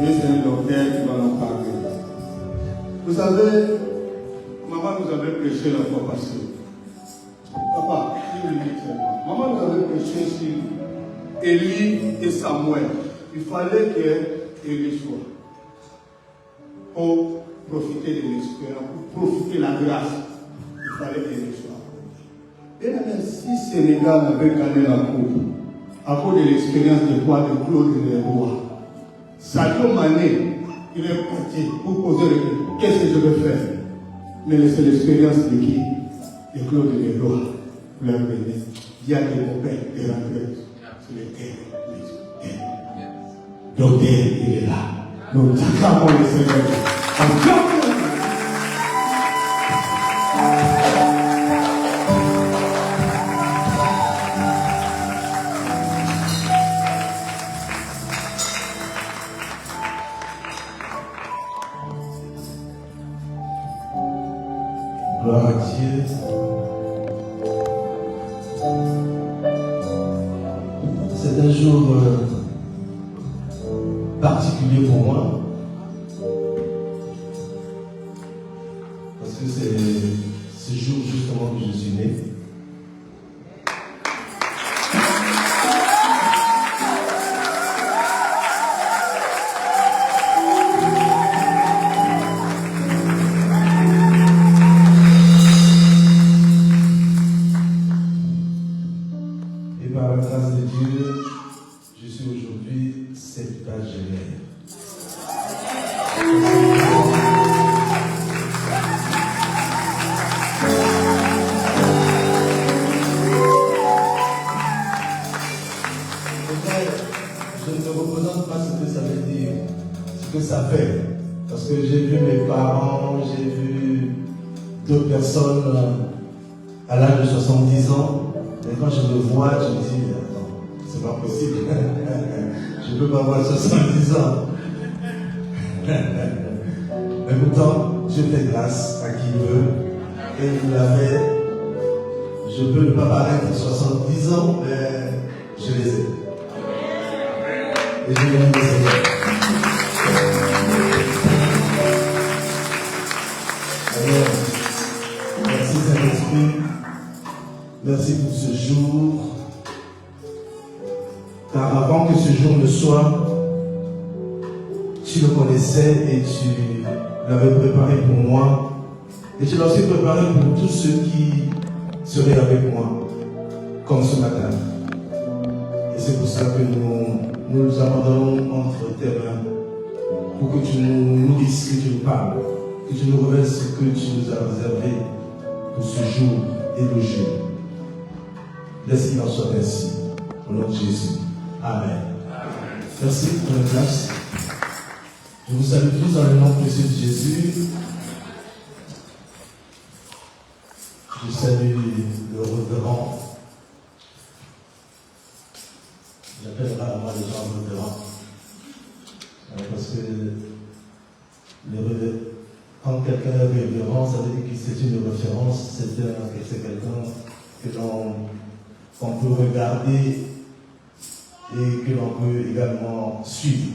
Dieu, c'est un docteur qui va nous parler. Vous savez, maman nous avait prêché la fois passée. Papa, une minute. Maman nous avait prêché sur Élie et Samuel. Il fallait qu'Élie soit. Pour profiter de l'expérience, pour profiter de la grâce, il fallait qu'Élie soit. Et même si Sénégal avait gagné la coupe, à cause de l'expérience de quoi de Claude Leroy, Sadio Mané, il est parti pour poser le question, qu'est-ce que je vais faire? Mais c'est l'expérience de qui? De Claude Leroy. Vous l'avez vu. Il y a des copains de rentrer sur le terrain. Donc il est là. Nous acclamons le Seigneur. Gloire à Dieu. C'est un jour particulier pour moi. Parce que c'est ce jour justement que je suis né. À l'âge de 70 ans, et quand je me vois, je me dis, attends, c'est pas possible. Je ne peux pas avoir 70 ans. Mais pourtant, Dieu fait grâce à qui il veut. Et il l'a fait. Je peux ne pas paraître 70 ans, mais je les ai. Et je les ai. Merci Saint-Esprit, merci pour ce jour, car avant que ce jour ne soit, tu le connaissais et tu l'avais préparé pour moi, et tu l'as aussi préparé pour tous ceux qui seraient avec moi, comme ce matin. Et c'est pour ça que nous abandonnons entre tes mains, pour que tu nous nourrisses, que tu nous parles, que tu nous révèles ce que tu nous as réservé pour ce jour et le jour. Laisse qu'il en soit ainsi. Au nom de Jésus. Amen. Merci pour la place. Je vous salue tous dans le nom précieux de Jésus. Je salue le révérend. J'appelle rarement les gens révérends. Parce que quand quelqu'un est révérend, ça veut dire que c'est une référence, c'est quelqu'un que qu'on peut regarder et que l'on peut également suivre.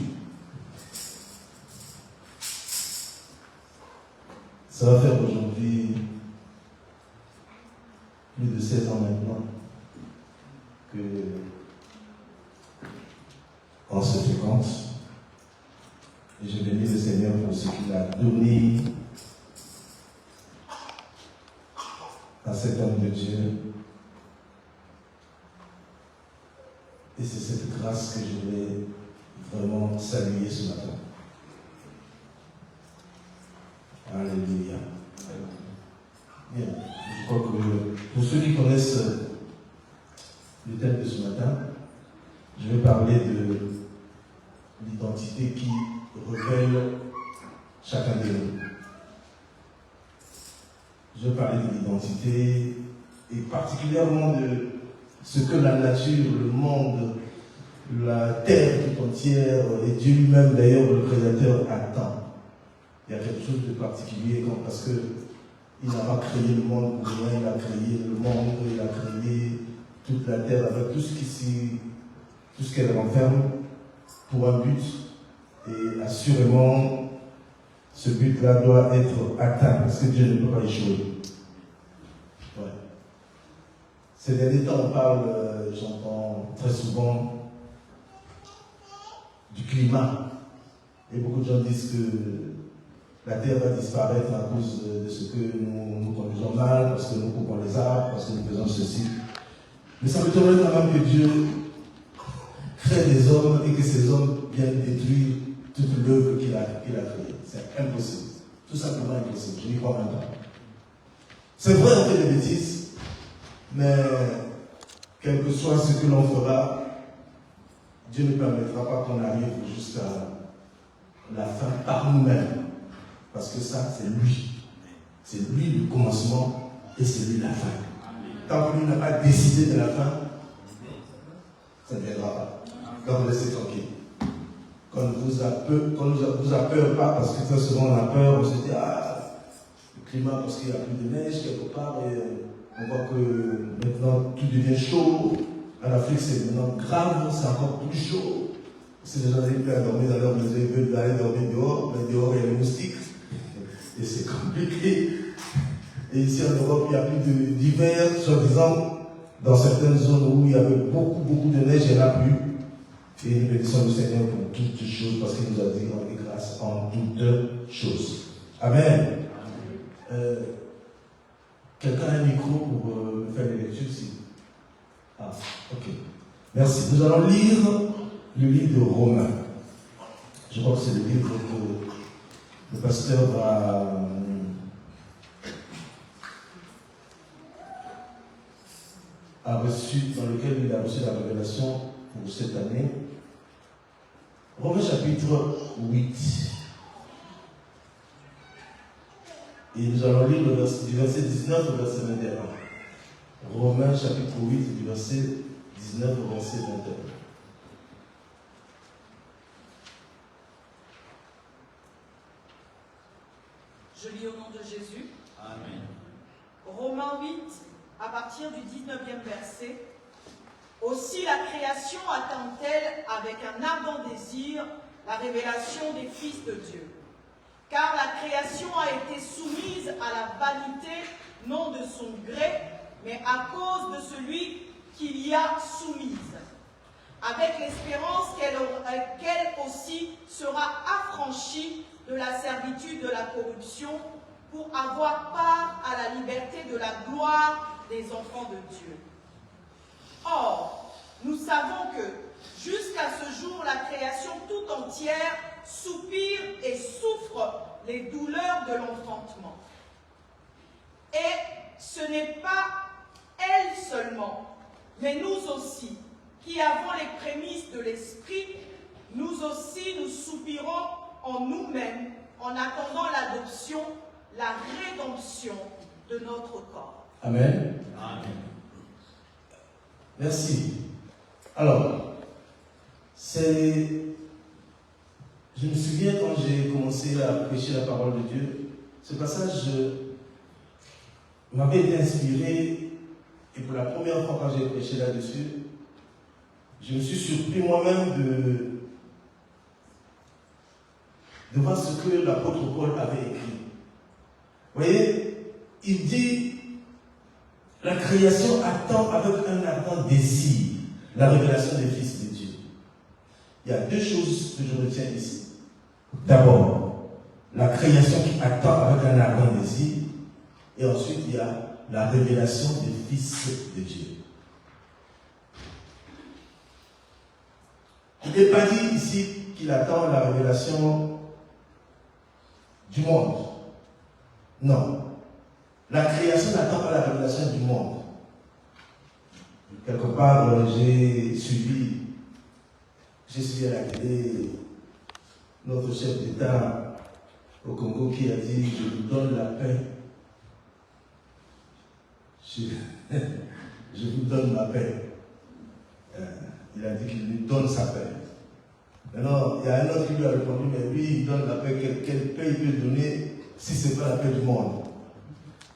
Ça va faire aujourd'hui plus de 16 ans maintenant que on se fréquente. Et je bénis le Seigneur pour ce qu'il a donné à cet homme de Dieu. Et c'est cette grâce que je voulais vraiment saluer ce matin. Alléluia. Bien. Je crois que pour ceux qui connaissent le thème de ce matin, je vais parler de l'identité qui révèle chacun de nous. Je vais parler de l'identité et particulièrement de ce que la nature, le monde, la terre tout entière et Dieu lui-même d'ailleurs, le Créateur, attend. Il y a quelque chose de particulier parce qu'il n'a pas créé le monde pour rien, il a créé le monde, il a créé toute la terre avec tout ce qu'elle renferme pour un but. Et assurément, ce but-là doit être atteint parce que Dieu ne peut pas échouer. Ouais. Ces derniers temps, on parle, j'entends très souvent du climat. Et beaucoup de gens disent que la terre va disparaître à cause de ce que nous conduisons mal, parce que nous coupons les arbres, parce que nous faisons ceci. Mais ça me donnerait quand même que Dieu crée des hommes et que ces hommes viennent détruire toute l'œuvre qu'il a créée. C'est impossible. Tout simplement impossible. Je n'y crois même pas. C'est vrai, on fait des bêtises, mais quel que soit ce que l'on fera, Dieu ne permettra pas qu'on arrive jusqu'à la fin par nous-mêmes. Parce que ça, c'est lui. C'est lui le commencement et c'est lui la fin. Tant que lui n'a pas décidé de la fin, ça ne viendra pas. Donc laissez tranquille. Qu'on ne vous a peur pas, parce que très souvent on a peur, on se dit, le climat, parce qu'il n'y a plus de neige quelque part, et on voit que maintenant tout devient chaud. En Afrique, c'est maintenant grave, c'est encore plus chaud. Si les gens arrivent à dormir dans leur maison, ils veulent aller dormir dehors, mais dehors il y a les moustiques. Et c'est compliqué. Et ici en Europe, il n'y a plus d'hiver, soi-disant, dans certaines zones où il y avait beaucoup de neige, il n'y en a plus. Et nous bénissons le Seigneur pour toutes choses, parce qu'il nous a dit on est grâce en toutes choses. Amen. Quelqu'un a un micro pour faire les lectures ici? Ah, ok. Merci. Nous allons lire le livre de Romains. Je crois que c'est le livre que le pasteur a reçu, dans lequel il a reçu la révélation pour cette année. Romains chapitre 8. Et nous allons lire du verset 19 au verset 21. Romains chapitre 8, du verset 19 au verset 21. Je lis au nom de Jésus. Amen. Romains 8, à partir du 19e verset. Aussi la création attend-elle avec un ardent désir la révélation des fils de Dieu. Car la création a été soumise à la vanité, non de son gré, mais à cause de celui qui l'y a soumise, avec l'espérance qu'elle aussi sera affranchie de la servitude de la corruption pour avoir part à la liberté de la gloire des enfants de Dieu. Or, nous savons que jusqu'à ce jour, la création tout entière soupire et souffre les douleurs de l'enfantement. Et ce n'est pas elle seulement, mais nous aussi, qui avons les prémices de l'Esprit, nous aussi nous soupirons en nous-mêmes en attendant l'adoption, la rédemption de notre corps. Amen. Amen. Merci. Alors, je me souviens quand j'ai commencé à prêcher la parole de Dieu, ce passage m'avait été inspiré, et pour la première fois quand j'ai prêché là-dessus, je me suis surpris moi-même de voir ce que l'apôtre Paul avait écrit. Vous voyez, il dit, la création attend avec un ardent désir la révélation des fils de Dieu. Il y a deux choses que je retiens ici. D'abord, la création qui attend avec un ardent désir, et ensuite il y a la révélation des fils de Dieu. Il n'est pas dit ici qu'il attend la révélation du monde. Non. La création n'attend pas la révélation du monde. Quelque part, j'ai suivi à la télé notre chef d'État au Congo qui a dit « Je vous donne la paix. Je vous donne ma paix. » Il a dit qu'il lui donne sa paix. Maintenant, il y a un autre qui lui a répondu « Mais lui, il donne la paix. Quelle paix il peut donner si ce n'est pas la paix du monde ?»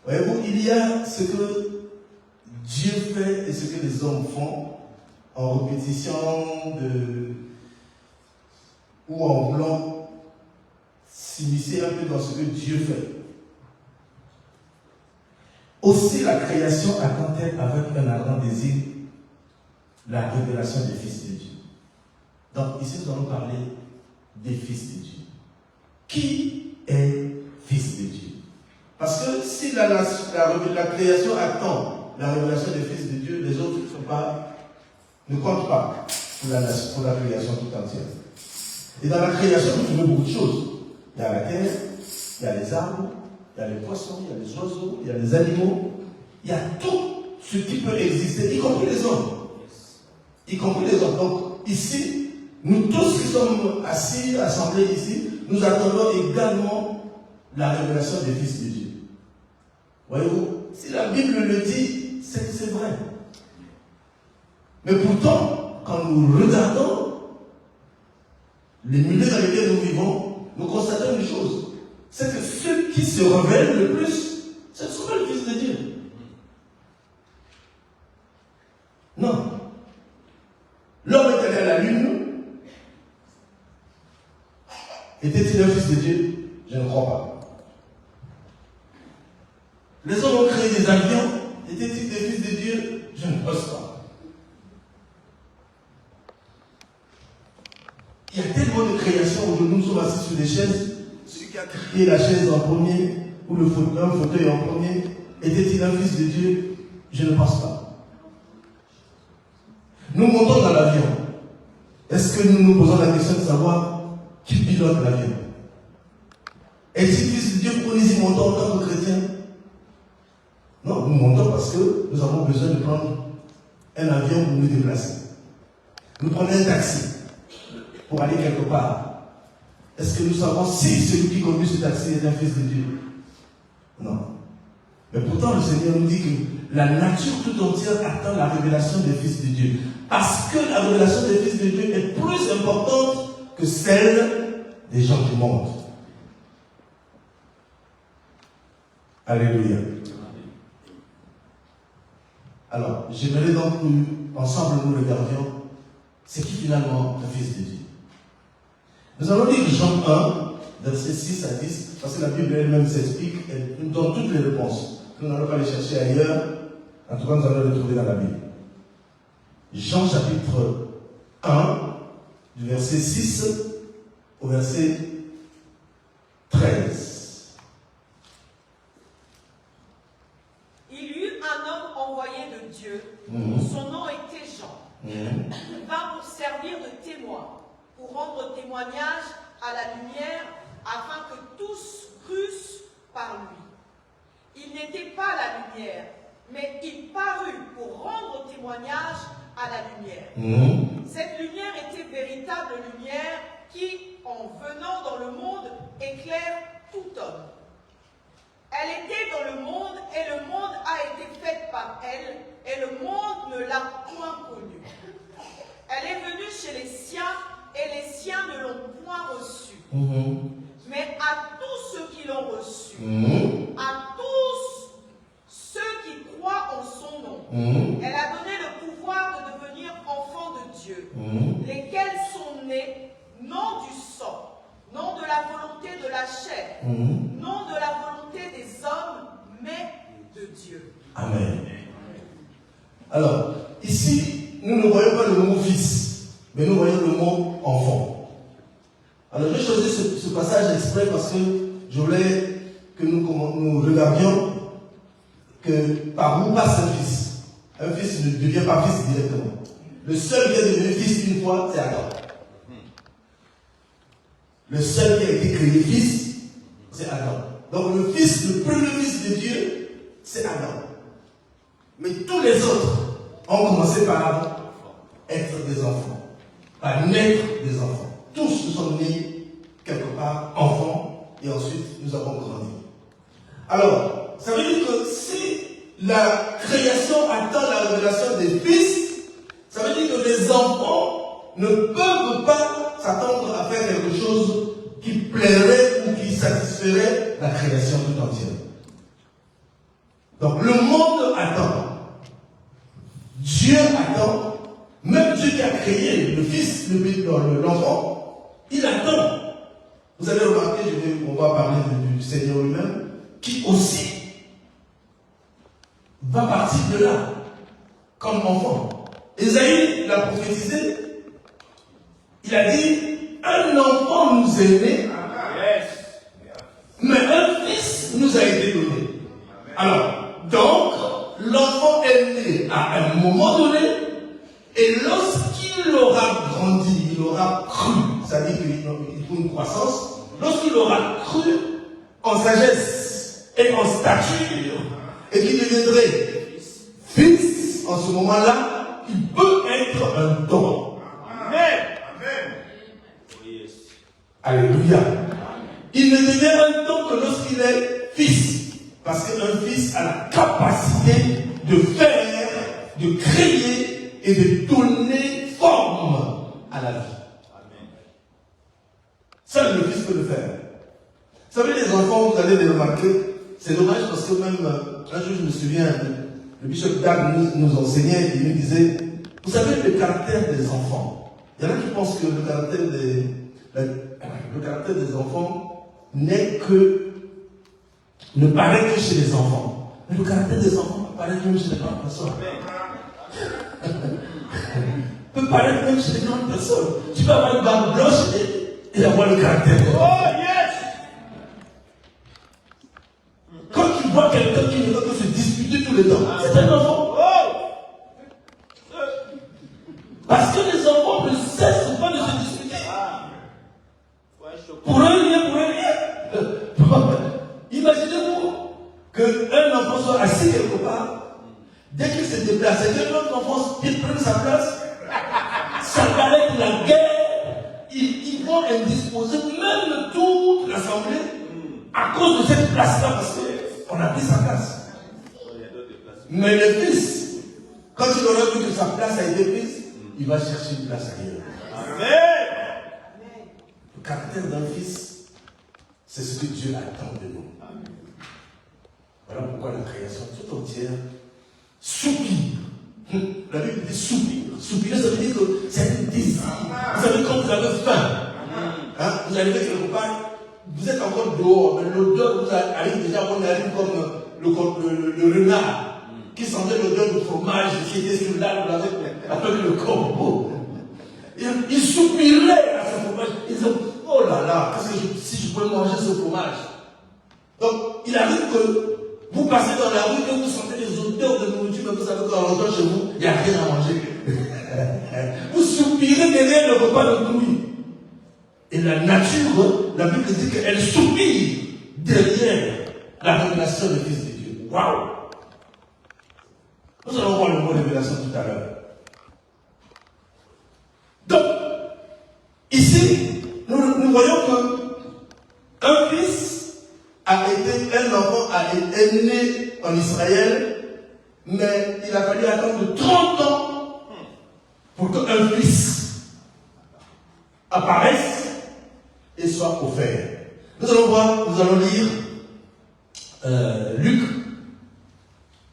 Voyez-vous, il y a ce que Dieu fait et ce que les hommes font en répétition ou en voulant s'immiscer un peu dans ce que Dieu fait. Aussi la création attend-elle avec un ardent désir la révélation des fils de Dieu. Donc ici nous allons parler des fils de Dieu. Qui est fils de Dieu? Parce que si la création attend la révélation des fils de Dieu, les autres ne comptent pas pour la création tout entière. Et dans la création, nous trouvons beaucoup de choses. Il y a la terre, il y a les arbres, il y a les poissons, il y a les oiseaux, il y a les animaux. Il y a tout ce qui peut exister, y compris les hommes. Y compris les hommes. Donc, ici, nous tous qui sommes assis, assemblés ici, nous attendons également la révélation des fils de Dieu. Voyez-vous, si la Bible le dit, c'est vrai. Mais pourtant, quand nous regardons les milieux dans lesquels nous vivons, nous constatons une chose. C'est que ceux qui se révèlent le plus, ce ne sont pas les fils de Dieu. Non. L'homme est allé à la lune. Était-il un fils de Dieu? Je ne crois pas. Les hommes ont créé des avions. Étaient-ils des fils de Dieu? Je ne pense pas. Il y a tellement de créations aujourd'hui, nous sommes assis sur des chaises. Celui qui a créé la chaise en premier, ou un fauteuil en premier, était-il un fils de Dieu? Je ne pense pas. Nous montons dans l'avion. Est-ce que nous nous posons la question de savoir qui pilote l'avion? Est-il fils de Dieu pour nous y montons en tant que chrétiens? Non, nous montons parce que nous avons besoin de prendre un avion pour nous déplacer. Nous prenons un taxi pour aller quelque part. Est-ce que nous savons si celui qui conduit ce taxi est un fils de Dieu? Non. Mais pourtant, le Seigneur nous dit que la nature tout entière attend la révélation des fils de Dieu. Parce que la révélation des fils de Dieu est plus importante que celle des gens du monde. Alléluia. Alors, j'aimerais donc ensemble nous regardions, c'est qui finalement le fils de Dieu? Nous allons lire Jean 1, versets 6 à 10, parce que la Bible elle-même s'explique, elle nous donne toutes les réponses. Nous n'allons pas les chercher ailleurs, en tout cas nous allons les trouver dans la Bible. Jean chapitre 1, du verset 6 au verset 13. Il y eut un homme envoyé de Dieu, son nom était Jean. Il vint pour servir de témoin, pour rendre témoignage à la lumière, afin que tous crussent par lui. Il n'était pas la lumière, mais il parut pour rendre témoignage à la lumière. Cette lumière était véritable lumière qui, en venant dans le monde, éclaire tout homme. Elle était dans le monde, et le monde a été fait par elle, et le monde ne l'a point connue. Elle est venue chez les siens, et les siens ne l'ont point reçue. Mais à tous ceux qui l'ont reçue, à tous ceux qui croient en son nom, elle a donné le pouvoir de devenir enfants de Dieu, lesquels sont nés non du sang, non de la volonté de la chair, non de la volonté des hommes, mais de Dieu. Amen. Alors, ici, nous ne voyons pas le mot fils, mais nous voyons le mot enfant. Alors, j'ai choisi ce passage exprès parce que je voulais que nous regardions que par où passe un fils. Un fils ne devient pas fils directement. Le seul qui est devenu fils une fois, c'est Adam. Le seul qui a été créé fils, c'est Adam. Donc le fils, le premier fils de Dieu, c'est Adam. Mais tous les autres ont commencé par être des enfants, par naître des enfants. Tous nous sommes nés quelque part enfants et ensuite nous avons grandi. Alors, ça veut dire que si la création attend la révélation des fils, ça veut dire que les enfants ne peuvent pas s'attendre à faire quelque chose qui plairait ou qui satisferait la création tout entière. Donc le monde attend. Dieu attend. Même Dieu qui a créé le fils, l'enfant, Il attend. Vous avez remarqué, on va parler du Seigneur lui-même, qui aussi va partir de là, comme enfant. Ésaïe l'a prophétisé. Il a dit, un enfant nous est né, mais un fils nous a été donné. Alors, donc, l'enfant est né à un moment donné, et lorsqu'il aura grandi, il aura cru, c'est-à-dire qu'il faut une croissance, lorsqu'il aura cru en sagesse et en stature, et qu'il deviendrait fils, en ce moment-là, il peut être un don. Amen. Alléluia. Il ne devient un don que lorsqu'il est fils. Parce qu'un fils a la capacité de faire, de créer et de donner forme à la vie. Seul le fils peut le faire. Vous savez, les enfants, vous allez les remarquer, c'est dommage parce que même un jour, je me souviens, le bishop Dag nous enseignait, il nous disait, vous savez, le caractère des enfants. Il y en a qui pensent que le caractère des enfants ne paraît que chez les enfants. Mais le caractère des enfants paraît même chez les grandes personnes. Peut paraître même chez les grandes personnes. Tu peux avoir une barbe blanche et avoir le caractère. Oh yes! Quand tu vois quelqu'un qui ne veut que se disputer tout le temps, c'est un enfant. Parce que les enfants ne cessent pas de se disputer. Pour un rien, pour un rien. Imaginez-vous qu'un enfant soit assis quelque part, dès qu'il se déplace, et que l'autre enfant prenne sa place, ça paraît que la guerre, ils vont indisposer même toute l'assemblée à cause de cette place-là, parce qu'on a pris sa place. Mais le fils, quand il aura vu que sa place a été prise, il va chercher une place ailleurs. Amen. Le caractère d'un fils, c'est ce que Dieu attend de nous. Voilà pourquoi la création tout entière soupire. La Bible dit soupir. Soupirer, ça veut dire que c'est un désir. Vous savez, quand vous avez faim, vous arrivez quelque part, vous êtes encore dehors, mais l'odeur vous arrive déjà, on arrive comme le renard qui sentait l'odeur du fromage qui était sur l'arbre avec le corbeau. Il soupirait à ce fromage. Il disait, oh là là, si je pouvais manger ce fromage. Donc, il arrive que vous passez dans la rue et vous sentez les odeurs de nourriture, mais vous savez qu'en rentrant chez vous, il n'y a rien à manger. Vous soupirez derrière le repas de nuit. Et la nature, la Bible dit qu'elle soupire derrière la révélation du Fils de Dieu. Waouh! Nous allons voir le mot révélation tout à l'heure. Donc, ici, nous voyons qu'un fils un enfant est né en Israël, mais il a fallu attendre 30 ans pour qu'un fils apparaisse et soit offert. Nous allons lire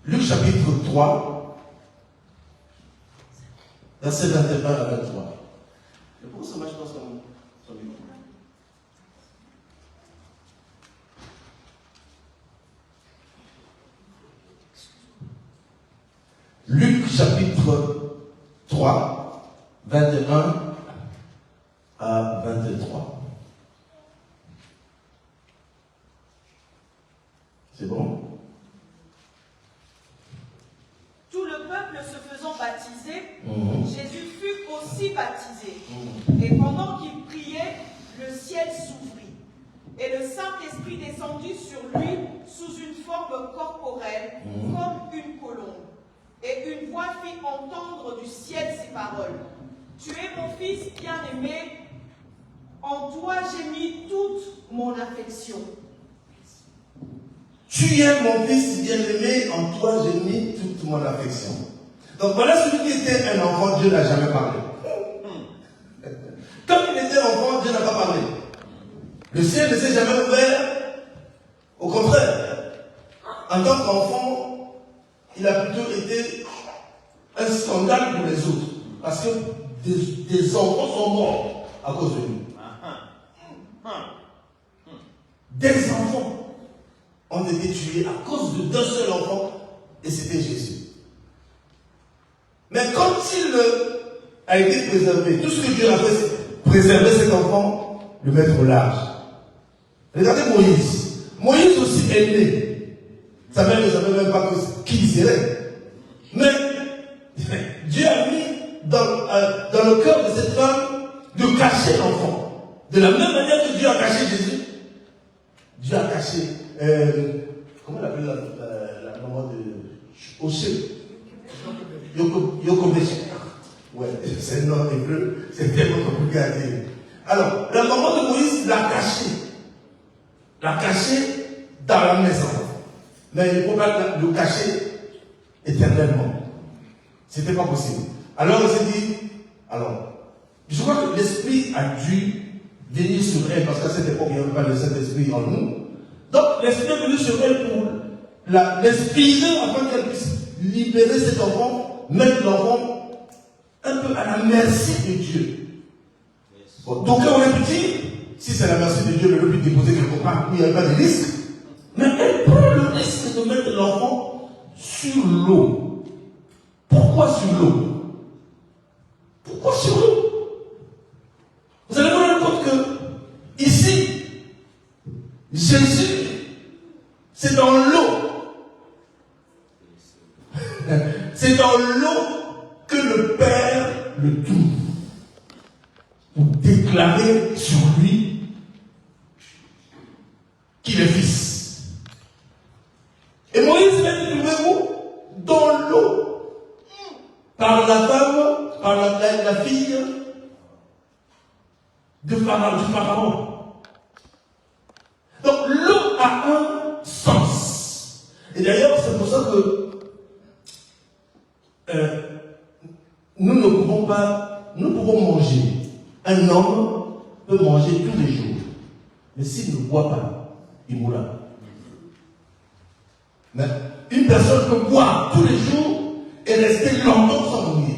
Luc chapitre 3, verset 21 à 23. Pourquoi ça marche pas sur micro? Luc chapitre 3, 21 à 23. C'est bon? Tout le peuple se faisant baptiser, Jésus fut aussi baptisé. Et pendant qu'il priait, le ciel s'ouvrit. Et le Saint-Esprit descendit sur lui sous une forme corporelle, comme une colombe. Et une voix fit entendre du ciel ces paroles. Tu es mon fils bien-aimé, en toi j'ai mis toute mon affection. Tu es mon fils bien-aimé, en toi j'ai mis toute mon affection. Donc voilà celui qui était un enfant, Dieu n'a jamais parlé. Comme il était enfant, Dieu n'a pas parlé. Le ciel ne s'est jamais ouvert. Au contraire, en tant qu'enfant, il a plutôt été un scandale pour les autres. Parce que des enfants sont morts à cause de lui. Des enfants ont été tués à cause d'un seul enfant, et c'était Jésus. Mais quand il a été préservé, tout ce que Dieu a fait, c'est préserver cet enfant, le mettre au large. Regardez Moïse. Moïse aussi est né. Sa mère ne savait même pas qui il serait. Mais Dieu a mis dans le cœur de cette femme de cacher l'enfant. De la même manière que Dieu a caché Jésus, Dieu a caché, comment on appelle la maman de Oshé? Yokobesh. Ouais, c'est le nom hébreu, c'est tellement compliqué à dire. Alors, la maman de Moïse l'a caché dans la maison. Mais il ne faut pas le cacher éternellement. C'était pas possible. Alors il s'est dit, je crois que l'Esprit a dû venir sur elle, parce qu'à cette époque, il n'y avait pas le Saint-Esprit en nous. Donc l'Esprit est venu sur elle pour l'inspirer afin qu'elle puisse libérer cet enfant, mettre l'enfant un peu à la merci de Dieu. Bon, donc on aurait pu dire, si c'est la merci de Dieu, elle aurait pu déposer quelque part où il n'y avait pas de risque. Mais elle prend le risque de mettre l'enfant sur l'eau. Pourquoi sur l'eau? Pourquoi sur l'eau? Vous allez vous rendre compte que ici, Jésus, c'est dans l'eau. C'est dans l'eau que le Père le trouve pour déclarer sur lui qu'il est fils. Et Moïse va le trouver où? Dans l'eau. Par la femme, par la fille du Pharaon. Donc l'eau a un sens. Et d'ailleurs, c'est pour ça que nous ne pouvons pas, nous pouvons manger. Un homme peut manger tous les jours. Mais s'il ne boit pas, il mourra. Mais une personne peut boire tous les jours et rester longtemps sans mourir.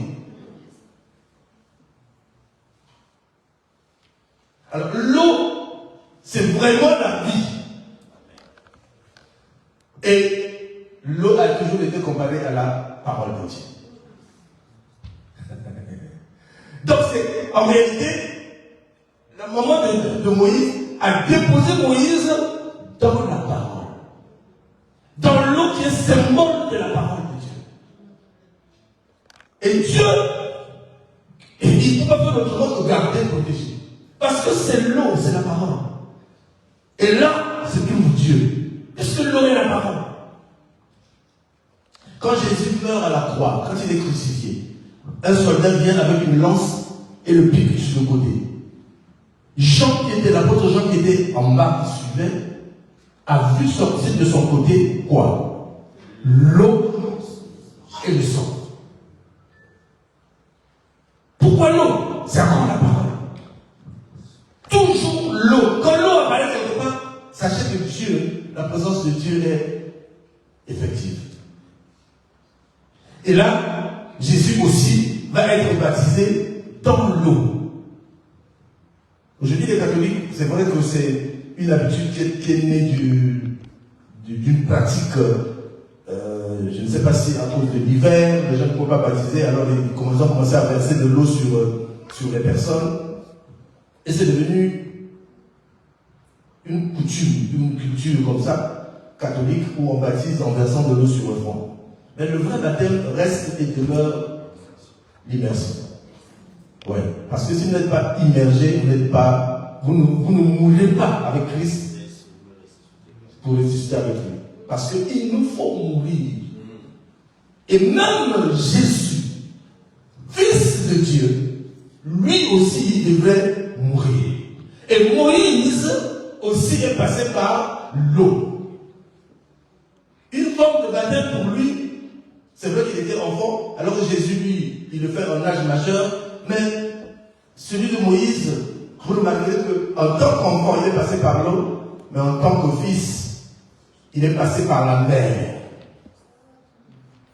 Alors l'eau, c'est vraiment la vie. Et l'eau a toujours été comparée à la parole de Dieu. Donc c'est, en réalité, la maman de Moïse a déposé Moïse dans la parole. Dans l'eau qui est symbole de la parole de Dieu. Et Dieu, il ne peut pas faire autrement que garder, protéger. Parce que c'est l'eau, c'est la parole. Et là, c'est tout Dieu. Puisque l'eau est la parole. Quand Jésus meurt à la croix, quand il est crucifié, un soldat vient avec une lance et le pique sur le côté. Jean, qui était l'apôtre Jean, qui était en bas, qui suivait, a vu sortir de son côté quoi? L'eau et le sang. Pourquoi l'eau? C'est encore la parole. Toujours l'eau. Quand l'eau apparaît quelque part, sachez que Dieu, la présence de Dieu est effective. Et là, Jésus aussi va être baptisé dans l'eau. Aujourd'hui, les catholiques, c'est vrai que c'est une habitude qui est née d'une pratique, je ne sais pas si à cause de l'hiver, les gens ne pouvaient pas baptiser, alors ils ont commencé à verser de l'eau sur les personnes. Et c'est devenu une coutume, une culture comme ça, catholique, où on baptise en versant de l'eau sur le front. Mais le vrai baptême reste et demeure l'immersion. Ouais. Parce que si vous n'êtes pas immergé, vous ne mourrez pas avec Christ pour résister avec lui. Parce qu'il nous faut mourir. Et même Jésus, fils de Dieu, lui aussi, il devrait mourir. Et Moïse aussi est passé par l'eau. Une forme de baptême pour lui, c'est vrai qu'il était enfant, alors que Jésus, lui, il le fait en âge majeur, mais celui de Moïse, vous remarquerez qu'en tant qu'enfant, il est passé par l'eau, mais en tant que fils, il est passé par la mer.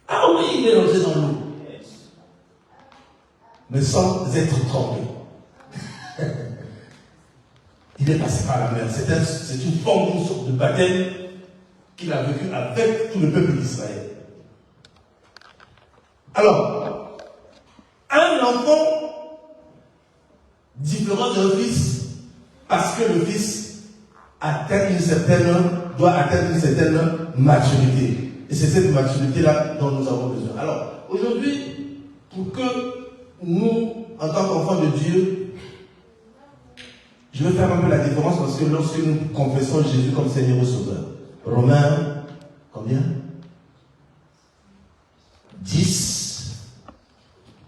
Ah oui, il est rentré dans l'eau. Mais sans être trempé. il est passé par la mer. C'est une forme, une sorte de baptême qu'il a vécu avec tout le peuple d'Israël. Alors, un enfant différent d'un fils, parce que le fils doit atteindre une certaine maturité. Et c'est cette maturité-là dont nous avons besoin. Alors, aujourd'hui, pour que nous, en tant qu'enfants de Dieu, je vais faire un peu la différence parce que lorsque nous confessons Jésus comme Seigneur et Sauveur, Romains, combien? 10.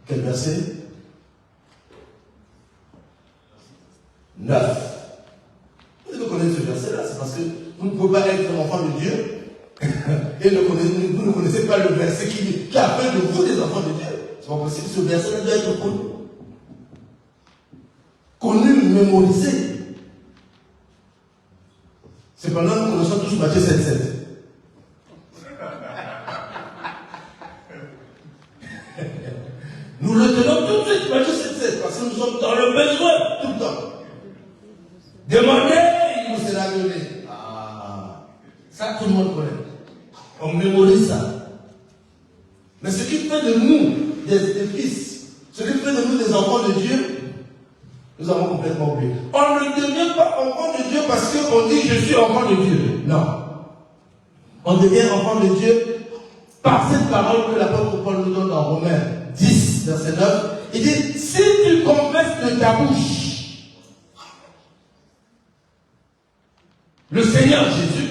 Quel verset? 9. Vous connaissez ce verset-là, c'est parce que vous ne pouvez pas être un enfant de Dieu et vous ne connaissez pas le verset qui appelle de vous des enfants de Dieu. C'est pas possible, ce verset-là doit être connu. Connu, mémorisé. Cependant, nous connaissons tous Matthieu 7,7. Nous le tenons tout de suite, Matthieu 7,7, parce que nous sommes dans le besoin tout le temps. Demandez, il vous sera donné. Ah, ça tout le monde connaît. On mémorise ça. Mais ce qui fait de nous des fils, ce qui fait de nous des enfants de Dieu, nous avons complètement oublié. On ne devient pas enfant de Dieu parce qu'on dit je suis enfant de Dieu. Non. On devient enfant de Dieu par cette parole que l'apôtre Paul nous donne dans Romains 10, verset 9. Il dit, si tu confesses de ta bouche le Seigneur Jésus,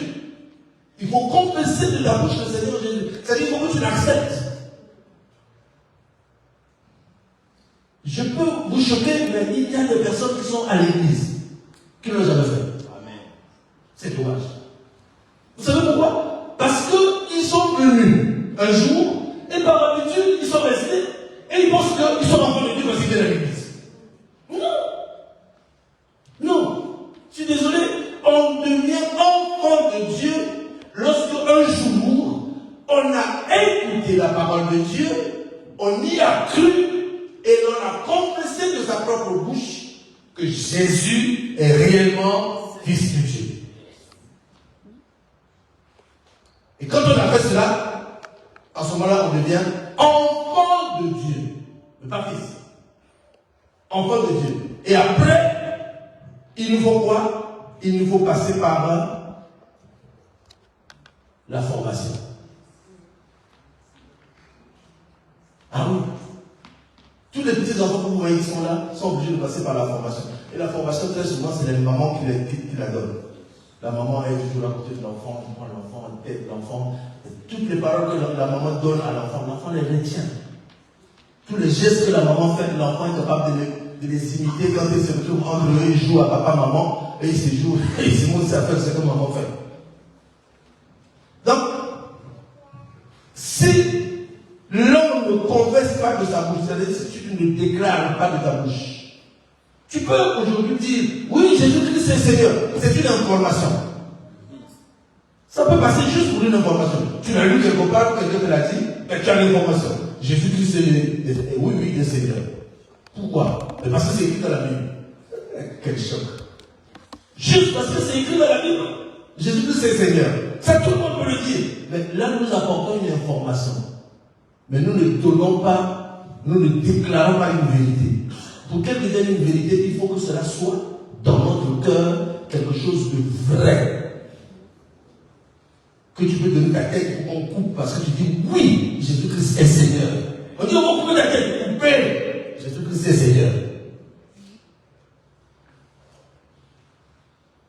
il faut confesser de ta bouche le Seigneur Jésus. C'est-à-dire qu'il faut que tu l'acceptes. Je peux vous choquer, mais il y a des personnes qui sont à l'église, qui ne l'ont jamais fait. Amen. C'est dommage. Vous savez pourquoi? Parce qu'ils sont venus un jour, et par habitude, ils sont restés, et ils pensent qu'ils sont enfants de Dieu parce qu'ils viennent à l'église. Non. Non. Je suis désolé, on devient enfant de Dieu lorsque un jour, on a écouté la parole de Dieu, on y a cru, et l'on a confessé de sa propre bouche que Jésus est réellement Fils de Dieu. Et quand on a fait cela, à ce moment-là, on devient enfant de Dieu. Mais pas fils. Enfant de Dieu. Et après, il nous faut quoi? Il nous faut passer par la formation. Ah oui. Tous les petits enfants que vous voyez qui sont là sont obligés de passer par la formation. Et la formation, très souvent, c'est les mamans qui la donnent. La maman est toujours à côté de l'enfant, elle prend l'enfant, elle tête l'enfant. Toutes les paroles que la maman donne à l'enfant les retient. Tous les gestes que la maman fait, l'enfant est capable de les imiter quand il se retrouve entre eux, il joue à papa, maman, et il se joue, et il se montre à faire ce que maman fait. Donc, si l'homme ne confesse pas de sa bouche, c'est-à-dire si tu ne déclares pas de ta bouche, tu peux aujourd'hui dire, oui, Jésus-Christ est Seigneur. C'est une information. Ça peut passer juste pour une information. Tu l'as lu quelque part, quelqu'un te l'a dit, mais tu as l'information. Jésus-Christ est, oui, il est Seigneur. Pourquoi? Mais parce que c'est écrit dans la Bible. Quel choc. Juste parce que c'est écrit dans la Bible. Jésus-Christ est Seigneur. Ça, tout le monde peut le dire. Mais là, nous apportons une information. Mais nous ne donnons pas, nous ne déclarons pas une vérité. Pour qu'elle devienne une vérité, il faut que cela soit dans notre cœur quelque chose de vrai. Que tu peux donner ta tête, on coupe parce que tu dis oui, Jésus-Christ est Seigneur. On dit on va couper ta tête, couper. Jésus-Christ est Seigneur.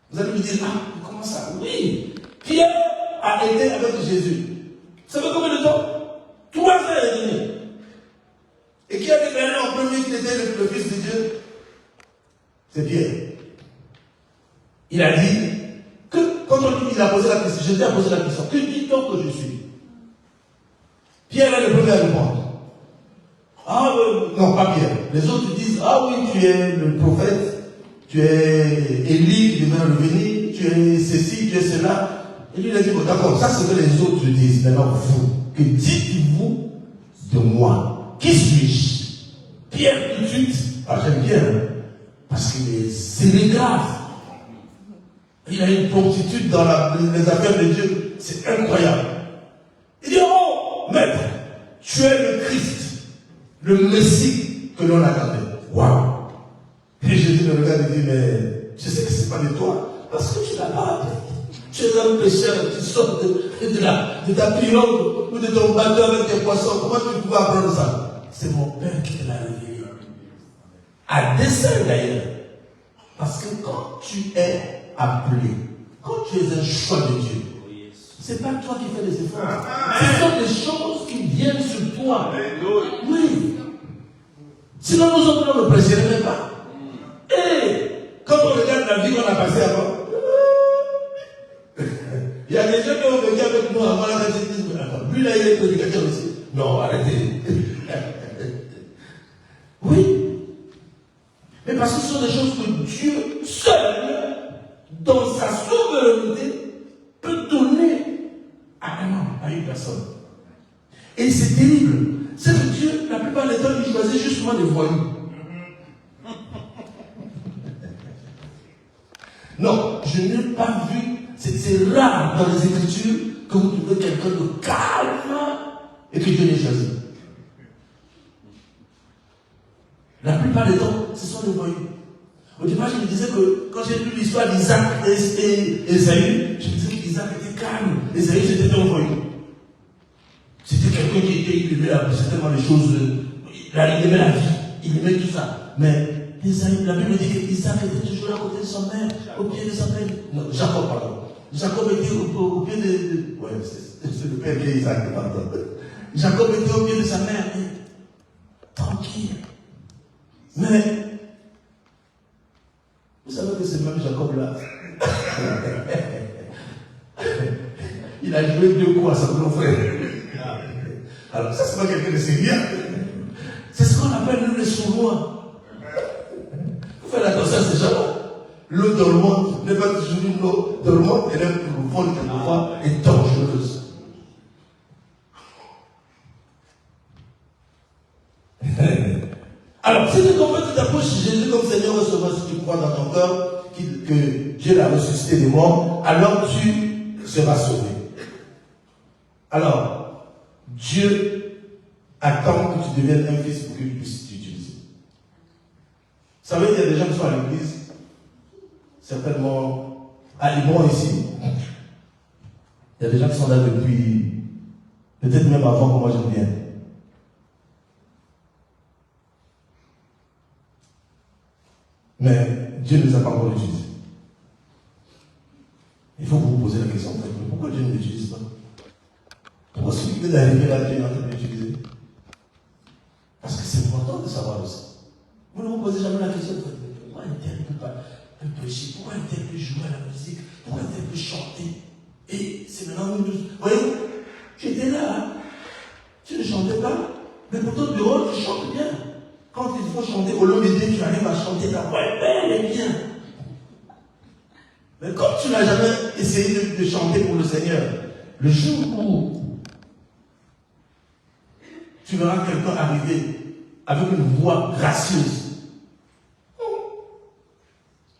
Vous allez me dire, ah, comment ça? Oui, Pierre a été avec Jésus. Ça fait combien de temps? 3 ans et demi. Et qui a déclaré en premier qu'il était le Fils de Dieu? C'est Pierre. Il a dit que, quand il a posé la question, Jésus a posé la question, que dit-on que je suis? Pierre est le premier à répondre. Ah non, pas Pierre. Les autres disent, ah oui, tu es le prophète, tu es Élie qui devait revenir, tu es ceci, tu es cela. Et lui il a dit, bon, d'accord, ça c'est ce que les autres disent. Maintenant, vous, que dites-vous de moi? Qui suis-je? Pierre tout de suite. Ah, j'aime Pierre. Parce qu'il est grave. Il a une promptitude dans les affaires de Dieu. C'est incroyable. Il dit, oh, maître, tu es le Christ, le Messie que l'on attendait. Waouh! Et Jésus le regarde et dit, mais je sais que ce n'est pas de toi, parce que tu l'as pas appris. Tu es un pécheur, tu sors de ta pirogue ou de ton bateau avec tes poissons. Comment tu pouvais apprendre ça? C'est mon Père qui te l'a révélé. À dessein d'ailleurs. Parce que quand tu es appelé, quand tu es un choix de Dieu, c'est pas toi qui fais les efforts. Ce sont des choses qui viennent sur toi. Oui. Sinon nous autres, on ne prêcherait même pas. Et quand on regarde la vie qu'on a passée avant, il y a des gens qui ont vécu avec nous avant la rédemption. Lui là, il est prédicateur aussi. Non, arrêtez. Oui. Mais parce que ce sont des choses que Dieu seul, dans sa souveraineté, peut donner à un homme, à une personne. Et c'est terrible. C'est que Dieu, la plupart des temps, il choisit justement des voyous. Non, je n'ai pas vu, c'est rare dans les Écritures que vous trouvez quelqu'un de calme et que Dieu l'ait choisi. La plupart des temps, ce sont des voyous. Au départ, je me disais que quand j'ai lu l'histoire d'Isaac et Esaü, je me disais qu'Isaac était calme, Esaü c'était un voyou. C'était quelqu'un qui aimait certainement les choses, il aimait la vie, il aimait tout ça. Mais Esaü, la Bible dit qu'Isaac était toujours à côté de son mère, au pied de sa mère. Non, Jacob, pardon. Jacob était au pied de. Ouais, c'est le père d'Isaac, pardon. Jacob était au pied de sa mère, tranquille. Mais, vous savez que c'est même Jacob-là. Il a joué 2 coups à son grand frère. Alors, ça, c'est pas quelqu'un de sérieux. C'est ce qu'on appelle le sournois. Vous faites attention à ces gens-là. L'eau dormante n'est pas toujours une eau dormante, elle est profonde quelquefois et dangereuse. Alors, si tu comprends tout à coup Jésus comme Seigneur et Sauveur, si tu crois dans ton cœur que Dieu l'a ressuscité des morts, alors tu seras sauvé. Alors, Dieu attend que tu deviennes un fils pour qu'il puisse t'utiliser. Vous savez, il y a des gens qui sont à l'église, certainement à Libon ici. Il y a des gens qui sont là depuis, peut-être même avant que moi je vienne. Mais Dieu ne les a pas encore utilisés. Il faut que vous vous posez la question, pourquoi Dieu ne l'utilise pas? Pourquoi celui qui vient d'arriver là, Dieu est en train de l'utiliser? Parce que c'est important de savoir aussi. Vous ne vous posez jamais la question, pourquoi un tel peut prêcher? Pourquoi un tel peut jouer à la musique? Pourquoi un tel peut chanter? Et c'est maintenant nous. Vous voyez, j'étais là, hein? Tu ne chantais pas, mais pourtant dehors, tu chantes bien. Quand il faut chanter au long des deux, tu arrives à chanter, ta voix est belle et bien. Mais comme tu n'as jamais essayé de chanter pour le Seigneur, le jour où tu verras quelqu'un arriver avec une voix gracieuse,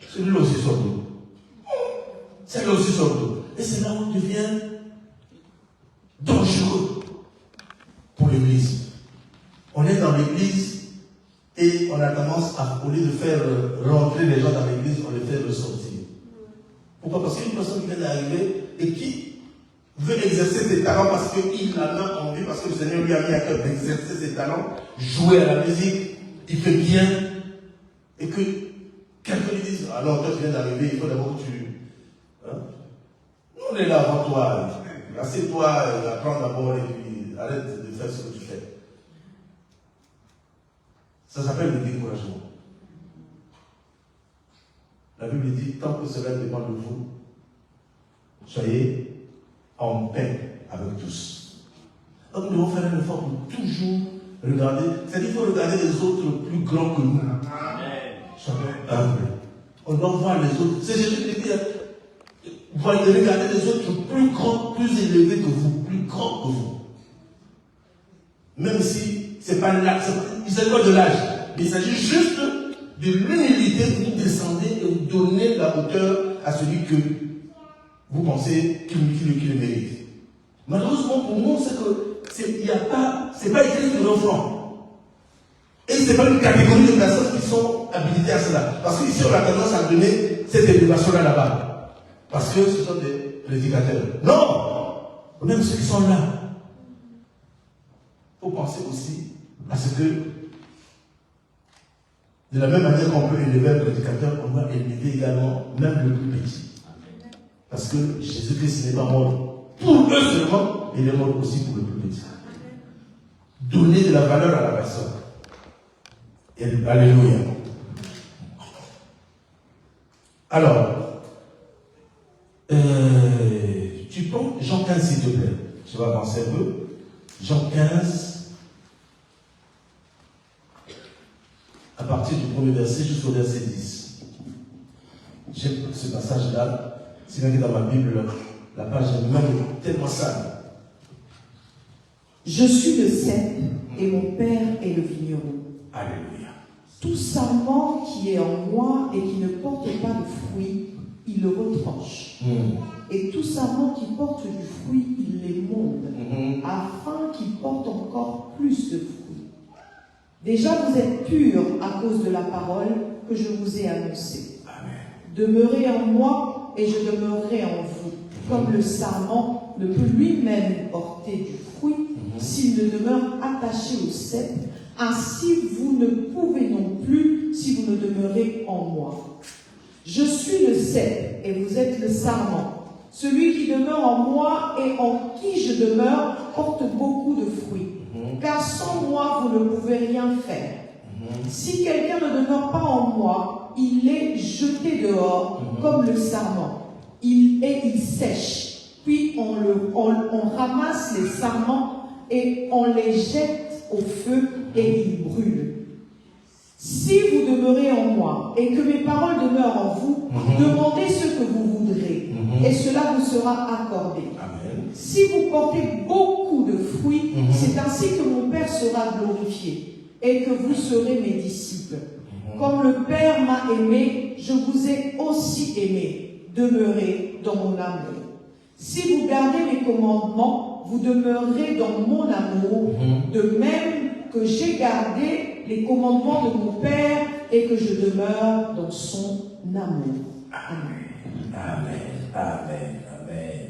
celui-là aussi sort d'eau. Celui-là aussi sort d'eau. Et c'est là où tu deviens dangereux pour l'église. On est dans l'église et on a tendance à, au lieu de faire rentrer les gens dans l'église, on les fait ressortir. Pourquoi? Parce qu'il y a une personne qui vient d'arriver et qui veut exercer ses talents parce qu'il en a envie, parce que le Seigneur lui a mis à cœur d'exercer ses talents, jouer à la musique, il fait bien, et que quelqu'un lui dise, alors toi tu viens d'arriver, il faut d'abord que tu... Hein? Nous on est là avant toi, assieds-toi, apprends d'abord et puis arrête de faire ce que tu fais. Ça s'appelle le découragement. La Bible dit, tant que cela dépend de vous, soyez en paix avec tous. Donc nous devons faire un effort pour toujours regarder, c'est-à-dire qu'il faut regarder les autres plus grands que nous. Soyons humbles. On doit voir les autres. C'est Jésus qui dit, regardez les autres plus grands, plus élevés que vous, plus grands que vous. Même si ce n'est pas l'âge, il ne s'agit pas de l'âge, mais il s'agit juste de l'humilité que vous descendez et vous donnez la hauteur à celui que vous pensez qu'il le mérite. Malheureusement pour nous, c'est que c'est pas écrit sur l'enfant. Et ce n'est pas une catégorie de personnes qui sont habilitées à cela. Parce qu'ici, on a tendance à donner cette éducation-là là-bas. Parce que ce sont des prédicateurs. Non! Même ceux qui sont là. Il faut penser aussi à ce que, de la même manière qu'on peut élever un prédicateur, on doit élever également même le plus petit. Parce que Jésus-Christ n'est pas mort pour eux seulement, il est mort aussi pour le plus petit. Donner de la valeur à la personne. Et alléluia. Alors, tu prends Jean 15 s'il te plaît. Je vais avancer un peu. Jean 15, à partir du premier verset jusqu'au verset 10. J'aime ce passage-là. C'est bien que dans ma Bible, la page est même tellement sale. Je suis le cep et mon père est le vigneron. Alléluia. Tout sarment qui est en moi et qui ne porte pas de fruit, il le retranche. Et tout sarment qui porte du fruit, il l'émonde, afin qu'il porte encore plus de fruits. Déjà, vous êtes purs à cause de la parole que je vous ai annoncée. Demeurez en moi et je demeurerai en vous. Comme le sarment ne peut lui-même porter du fruit s'il ne demeure attaché au cep, ainsi vous ne pouvez non plus si vous ne demeurez en moi. Je suis le cep et vous êtes le sarment. Celui qui demeure en moi et en qui je demeure porte beaucoup de fruits. Car sans moi, vous ne pouvez rien faire. Si quelqu'un ne demeure pas en moi, il est jeté dehors comme le sarment. Il sèche. Puis on ramasse les sarments et on les jette au feu et ils brûlent. Si vous demeurez en moi et que mes paroles demeurent en vous, demandez ce que vous voudrez et cela vous sera accordé. Amen. Si vous portez beaucoup de fruits, c'est ainsi que mon Père sera glorifié et que vous serez mes disciples. Comme le Père m'a aimé, je vous ai aussi aimé. Demeurez dans mon amour. Si vous gardez mes commandements, vous demeurerez dans mon amour, de même que j'ai gardé les commandements de mon Père et que je demeure dans son amour. Amen. Amen. Amen. Amen.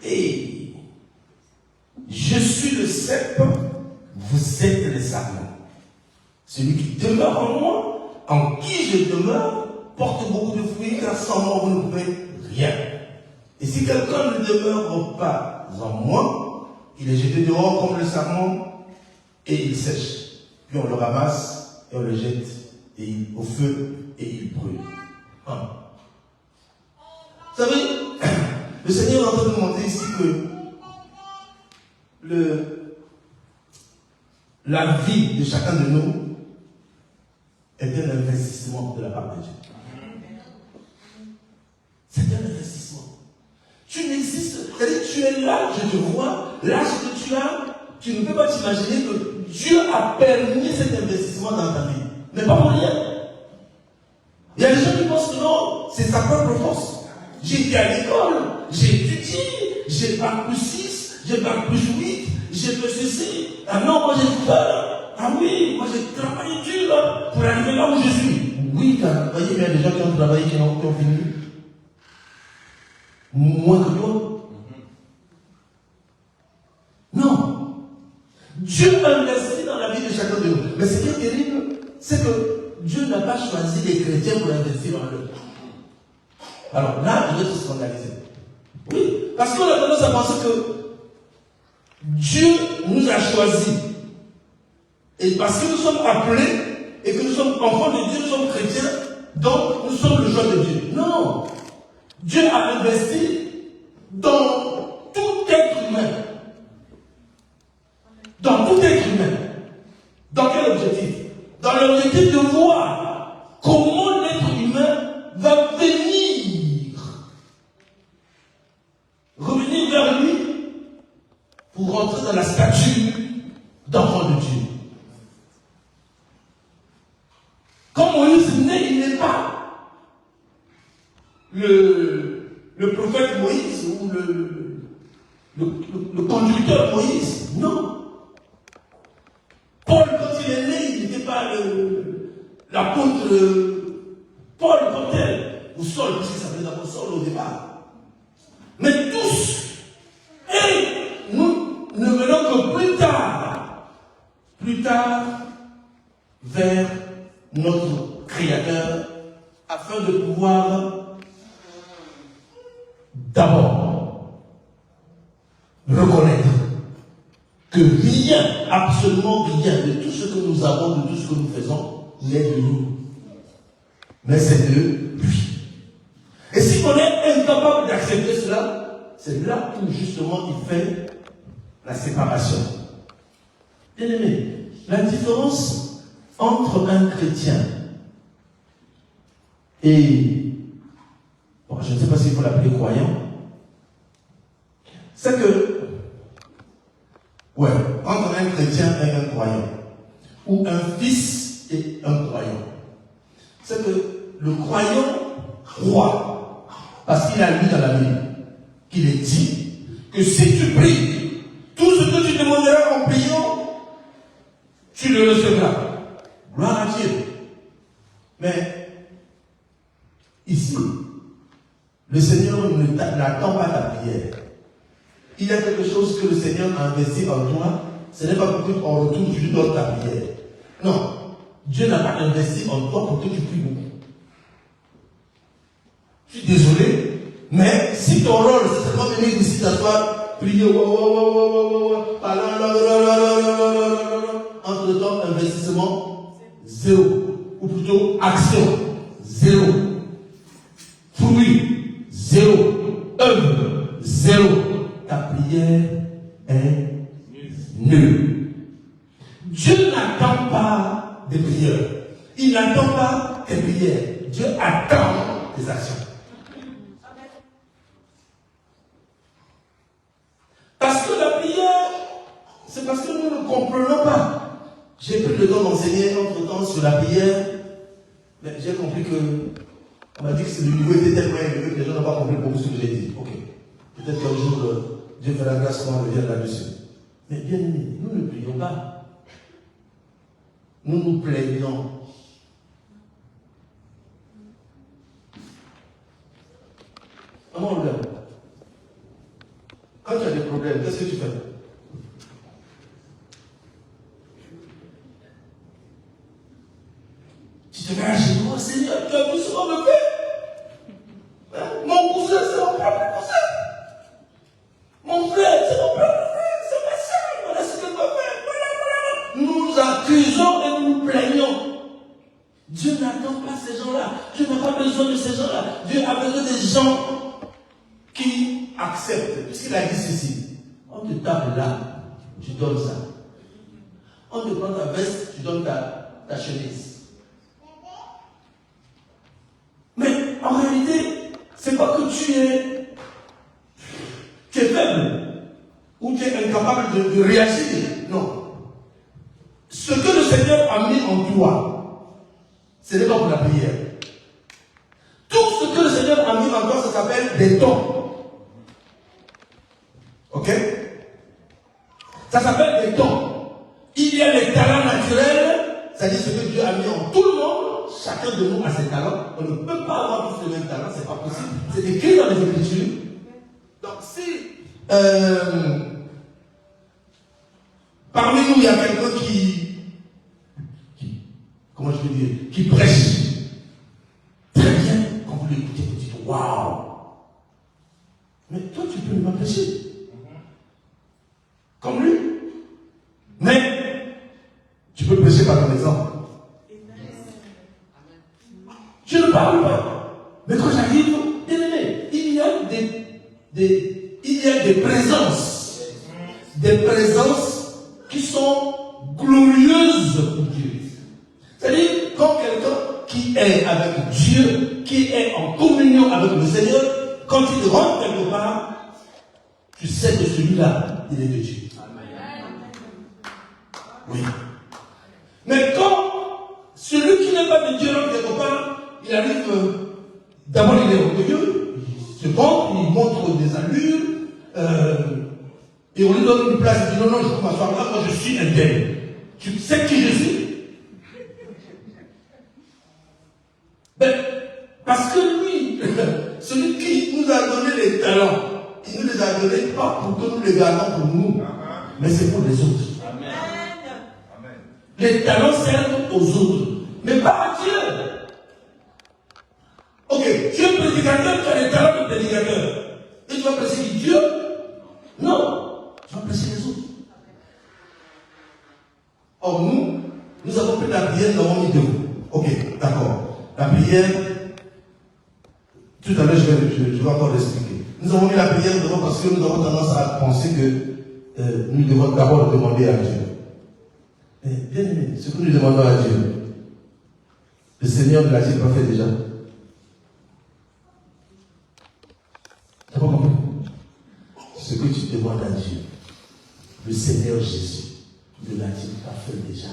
Et je suis le cep, vous êtes les sarments. Celui qui demeure en moi, en qui je demeure, porte beaucoup de fruits, car sans moi vous ne pouvez rien. Et si quelqu'un ne demeure pas en moi, il est jeté dehors comme le sarment et il sèche. Puis on le ramasse et on le jette au feu et il brûle. Vous savez, le Seigneur est en train de nous montrer ici que la vie de chacun de nous est un investissement de la part de Dieu. C'est un investissement. Tu n'existes, c'est-à-dire tu es là, je te vois, l'âge que tu as, tu ne peux pas t'imaginer que Dieu a permis cet investissement dans ta vie. Mais pas pour rien. Il y a des gens qui pensent que non, c'est sa propre force. J'ai été à l'école, j'ai étudié, j'ai bac plus 6, j'ai bac plus 8, j'ai fait ceci. Ah non, moi j'ai peur. Ah oui, moi j'ai travaillé dur pour arriver là où je suis. Oui, car vous voyez, il y a des gens qui ont travaillé, qui ont fini moins que toi. Non. Dieu investit dans la vie de chacun de nous. Mais ce qui est terrible, c'est que Dieu n'a pas choisi les chrétiens pour investir en eux. Alors là, je vais te scandaliser. Oui, parce qu'on a tendance à penser que Dieu nous a choisis. Et parce que nous sommes appelés et que nous sommes enfants de Dieu, nous sommes chrétiens, donc nous sommes le choix de Dieu. Non. Dieu a investi dans tout être humain. Dans tout être humain. Dans quel objectif? Dans l'objectif de voir comment l'être humain va revenir vers lui pour rentrer dans la stature d'enfant de Dieu. Quand Moïse naît, il n'est pas le prophète Moïse ou le conducteur Moïse. Non. Paul, quand il est né, il n'était pas l'apôtre Paul comme tel, ou Saul, puisqu'il s'appelait d'abord Saul au départ. Mais tous, et nous ne venons que plus tard, vers notre Créateur, afin de pouvoir d'abord reconnaître que rien, absolument rien de tout ce que nous avons, de tout ce que nous faisons, n'est de nous. Mais c'est de lui. Et si on est incapable d'accepter cela, c'est là où justement il fait la séparation. Bien aimé, la différence entre un chrétien et, bon, je ne sais pas s'il faut l'appeler croyant, c'est que, ouais, entre un chrétien et un croyant, ou un fils et un croyant, c'est que le croyant croit, parce qu'il a lu dans la Bible, qu'il est dit que si tu pries, tout ce que tu demanderas en priant, tu le recevras. Gloire à Dieu. Mais ici, le Seigneur n'attend pas ta prière. Il y a quelque chose que le Seigneur a investi en toi. Ce n'est pas pour qu'en retour tu lui donnes ta prière. Non. Dieu n'a pas investi en toi pour que tu pries beaucoup. Je suis désolé, mais si ton rôle, c'est seulement venir ici t'asseoir, prier, entre temps, investissement, zéro. Ou plutôt, action, zéro. Fruit, zéro. Œuvre, zéro. Ta prière est nulle. Dieu n'attend pas des prières. Il n'attend pas tes prières. Dieu attend tes actions. Parce que la prière, c'est parce que nous ne comprenons pas. J'ai pris le temps d'enseigner entre-temps sur la prière, mais j'ai compris que, on m'a dit que le niveau était tellement élevé que les gens n'ont pas compris beaucoup ce que j'ai dit. Ok. Peut-être qu'un jour, Dieu fera grâce qu'on revienne là-dessus. Mais bien aimés, nous ne prions pas. Nous nous plaignons. Comment on l'aime? Quand tu as des problèmes, qu'est-ce que tu fais? Tu te mets à genoux, oh Seigneur, tu as vu ce qu'on me fait? Mon cousin, c'est mon propre cousin. Mon frère, c'est mon propre frère. C'est ma soeur, voilà ce qu'elle m'a fait. Voilà. Nous accusons et nous nous plaignons. Dieu n'attend pas ces gens-là. Dieu n'a pas besoin de ces gens-là. Dieu a besoin des gens qui acceptent. Puisqu'il a dit ceci. On te tape là, tu donnes ça. On te prend ta veste, tu donnes ta chemise. Mais en réalité, c'est pas que tu es faible ou tu es incapable de réagir. Non. Ce que le Seigneur a mis en toi, ce n'est pas pour la prière. Tout ce que le Seigneur a mis en toi, ça s'appelle des dons. Ok? Ça s'appelle des dons. Il y a les talents naturels, c'est-à-dire ce que Dieu a mis en tout le monde. Chacun de nous a ses talents. On ne peut pas avoir tous les mêmes talents, c'est pas possible. C'est écrit dans les Écritures. Donc si parmi nous il y a quelqu'un comment je peux dire, qui prêche très bien, quand vous l'écoutez, vous dites waouh. Mais toi tu peux ne pas prêcher. Comme lui. Mais tu peux prêcher par ton exemple. Je ne parle pas. Mais quand j'arrive, bien aimé, il y a des présences. Des présences qui sont glorieuses pour Dieu. C'est-à-dire, quand quelqu'un qui est avec Dieu, qui est en communion avec le Seigneur, quand il rentre quelque part, tu sais que celui-là, il est de Dieu. Oui. Mais quand celui qui n'est pas de Dieu rentre quelque part, il arrive D'abord, il est orgueilleux, il se vante, il montre des allures, et on lui donne une place, il dit non, non, je peux m'asseoir là, moi je suis un tel. Tu sais qui je suis? Ben, parce que lui, celui qui nous a donné les talents, il ne nous les a donnés pas pour que nous les gardons pour nous, mais c'est pour les autres. Amen. Les talents servent aux autres, mais pas à Dieu. Ok, tu es prédicateur, tu as les talents de prédicateur. Et tu vas prêcher qui? Dieu? Non, tu vas prêcher les autres. Or, nous avons pris la prière, nous avons mis debout. Ok, d'accord. La prière, tout à l'heure, je vais encore l'expliquer. Nous avons mis la prière devant parce que nous avons tendance à penser que nous devons d'abord demander à Dieu. Mais bien aimé, ce que nous demandons à Dieu, le Seigneur ne l'a-t-il pas fait déjà? Tu n'as pas compris? Ce que tu demandes à Dieu, le Seigneur Jésus, ne l'a-t-il pas fait déjà?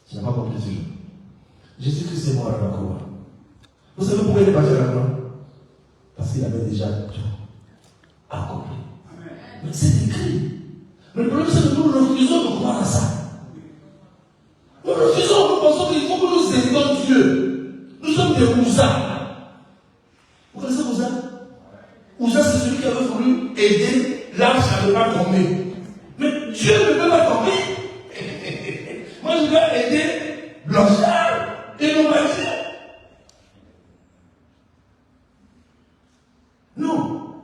Tu n'as pas compris ce jour. Jésus-Christ est mort à la croix. Vous savez pourquoi il est parti à la croix? Parce qu'il avait déjà tout accompli. Mais c'est écrit. Mais le problème, c'est que nous refusons de croire à ça. Nous refusons, nous pensons qu'il faut que nous aidions Dieu. Nous sommes des Ouza. Vous connaissez Ouza? Ouza, c'est celui qui avait voulu aider l'arche à ne pas tomber. Mais Dieu ne peut pas tomber. Moi, je dois aider Blanchard et nos bâtiments. Non.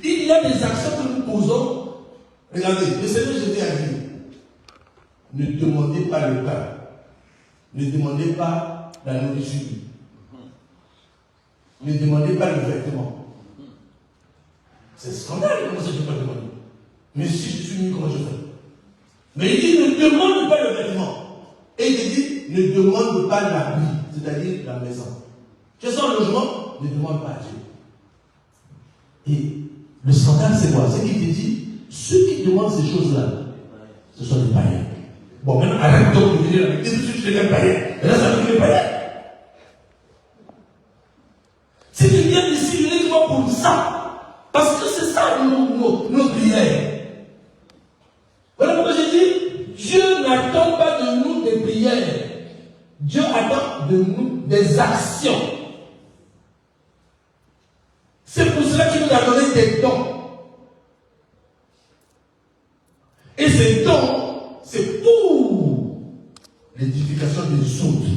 Il y a des actions que nous posons. Regardez, le Seigneur Jésus a dit, ne demandez pas le pain. Ne demandez pas la nourriture. Ne demandez pas le vêtement. C'est scandale, comment ça je ne peux pas demander. Mais si je suis nu, comment je fais? Mais il dit, ne demande pas le vêtement. Et il dit, ne demande pas l'abri, c'est-à-dire la maison. Tu as un logement, ne demande pas à Dieu. Et le scandale, c'est quoi? C'est qu'il te dit, ceux qui demandent ces choses-là, ce sont les païens. Bon, maintenant, arrête donc de venir avec des trucs, tu deviens païen. Et là, ça devient païen. Si tu viens ici uniquement pour ça, parce que c'est ça nos prières. Voilà pourquoi j'ai dit, Dieu n'attend pas de nous des prières. Dieu attend de nous des actions. C'est pour cela qu'il nous a donné des dons. Et ces dons, c'est pour l'édification des autres,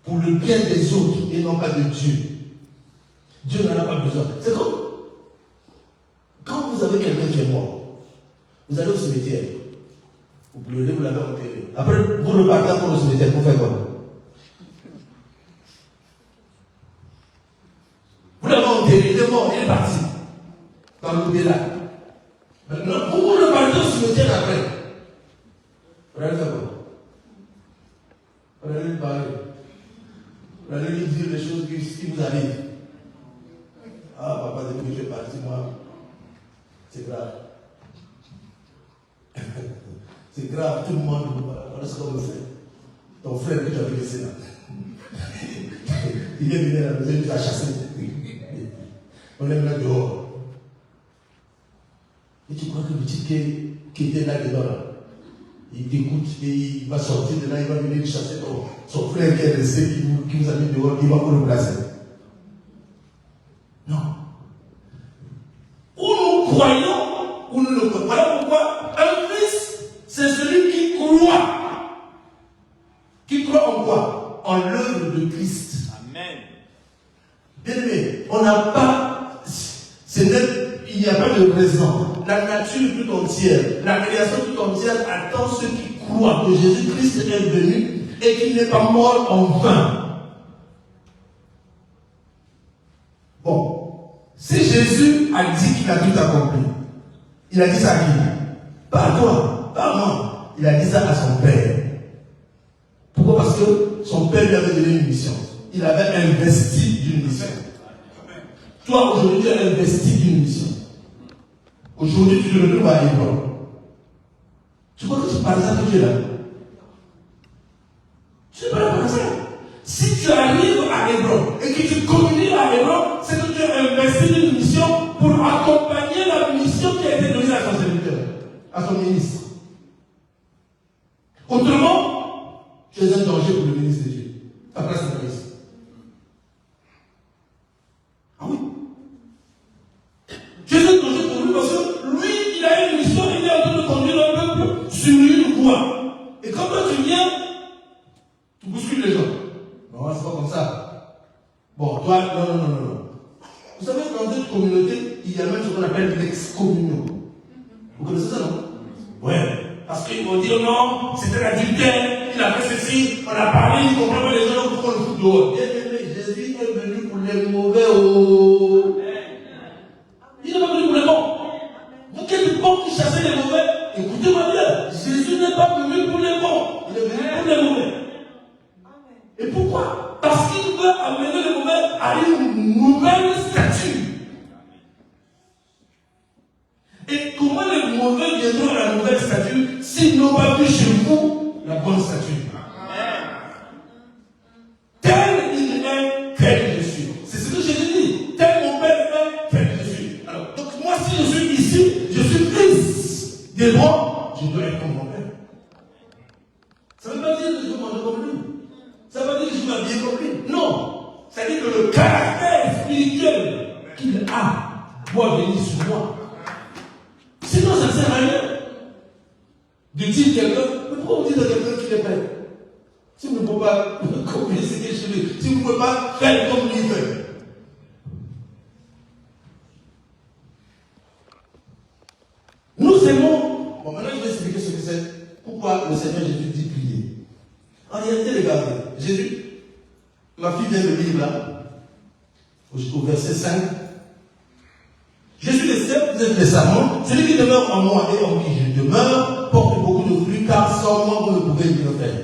pour le bien des autres et non pas de Dieu. Dieu n'en a pas besoin. C'est comme quand vous avez quelqu'un qui est mort, vous allez au cimetière, vous pleurez, vous l'avez enterré. Après, vous repartez pour le cimetière, vous faites quoi? Vous l'avez enterré, il est mort, il est parti. Dans le côté là. Maintenant, vous repartez au cimetière après. Vous allez faire quoi? Vous allez lui parler. Vous allez lui dire les choses qui vous arrivent. Ah, papa, depuis que je suis parti, moi, c'est grave. C'est grave, tout le monde, voilà ce qu'on me fait. Ton frère que tu avais laissé là. Il est venu à la maison, il t'a chassé. On est là dehors. Et tu crois que le petit qui était là dedans, là, il t'écoute et il va sortir de là, il va venir chasser son frère qui est resté, qui nous a mis dehors, il va pour le placer. Non. Ou nous croyons, ou nous ne croyons. Voilà pourquoi un fils, c'est celui qui croit. Qui croit en quoi? En l'œuvre de Christ. Amen. Bien aimé, on n'a pas, il n'y a pas de raison. La nature tout entière, la création tout entière attend ceux qui croient que Jésus-Christ est venu et qu'il n'est pas mort en vain. Bon, si Jésus a dit qu'il a tout accompli, il a dit ça à qui? Pas à toi, pas à moi. Il a dit ça à son Père. Pourquoi? Parce que son Père lui avait donné une mission. Il avait investi d'une mission. Toi, aujourd'hui, tu as investi d'une mission. Aujourd'hui, tu te retrouves à Hébron. Tu crois que c'est par ça que tu es là? Tu n'es pas là par ça. tu arrives à Hébron et que tu communies à Hébron, c'est que tu as investi une mission pour accompagner la mission qui a été donnée à son serviteur, à son ministre. Autrement, tu es un danger pour le ministre de Dieu. Ta place n'est pas ici. Ah oui. Tu es un danger pour lui parce que lui, il a une mission, il est en train de conduire un peuple sur une voie. Et quand toi tu viens, tu bouscules les gens. Non, c'est pas comme ça. Bon, toi, non. Vous savez, dans cette communauté, il y a même ce qu'on appelle l'excommunion. Vous connaissez ça, non? Ouais. Parce qu'ils vont dire non, c'était l'adultère, il a fait ceci, on a parlé, ils comprennent pas les gens, pourquoi le fout dehors. Bien aimé, Jésus est venu pour les mauvais. Oh. Il n'est pas venu pour les bons. Vous qui êtes bons qui chassez les mauvais, écoutez-moi bien, Jésus n'est pas venu pour les bons, il est venu pour les mauvais. Et pourquoi? Parce qu'il veut amener les mauvais à une nouvelle statue. Et comment les mauvais viendront à la nouvelle statue s'ils n'ont pas vu chez vous la bonne statue? Tel il est, tel je suis. C'est ce que Jésus dit. Tel mon Père est, tel je suis. Alors, donc moi, si je suis ici, je suis fils d'Hébron, je dois être comme mon Père. Ça ne veut pas dire que je dois manger comme lui. Ça ne veut pas dire que je dois bien comme lui. Non. Ça veut dire que le caractère spirituel qu'il a doit venir sur moi. Sinon, ça ne sert à rien de dire quelqu'un, mais pourquoi on dit à quelqu'un qu'il est père? Si vous ne pouvez pas copier ce que je dis, si vous ne pouvez pas faire comme lui fait. Nous aimons. Bon, maintenant je vais expliquer ce que c'est. Pourquoi le Seigneur Jésus dit prier. En réalité, regardez, Jésus, ma fille vient de lire là, au verset 5. Je suis le seul, vous êtes les serments. Celui qui demeure en moi et en qui je demeure porte beaucoup de fruits, car sans moi vous ne pouvez rien faire.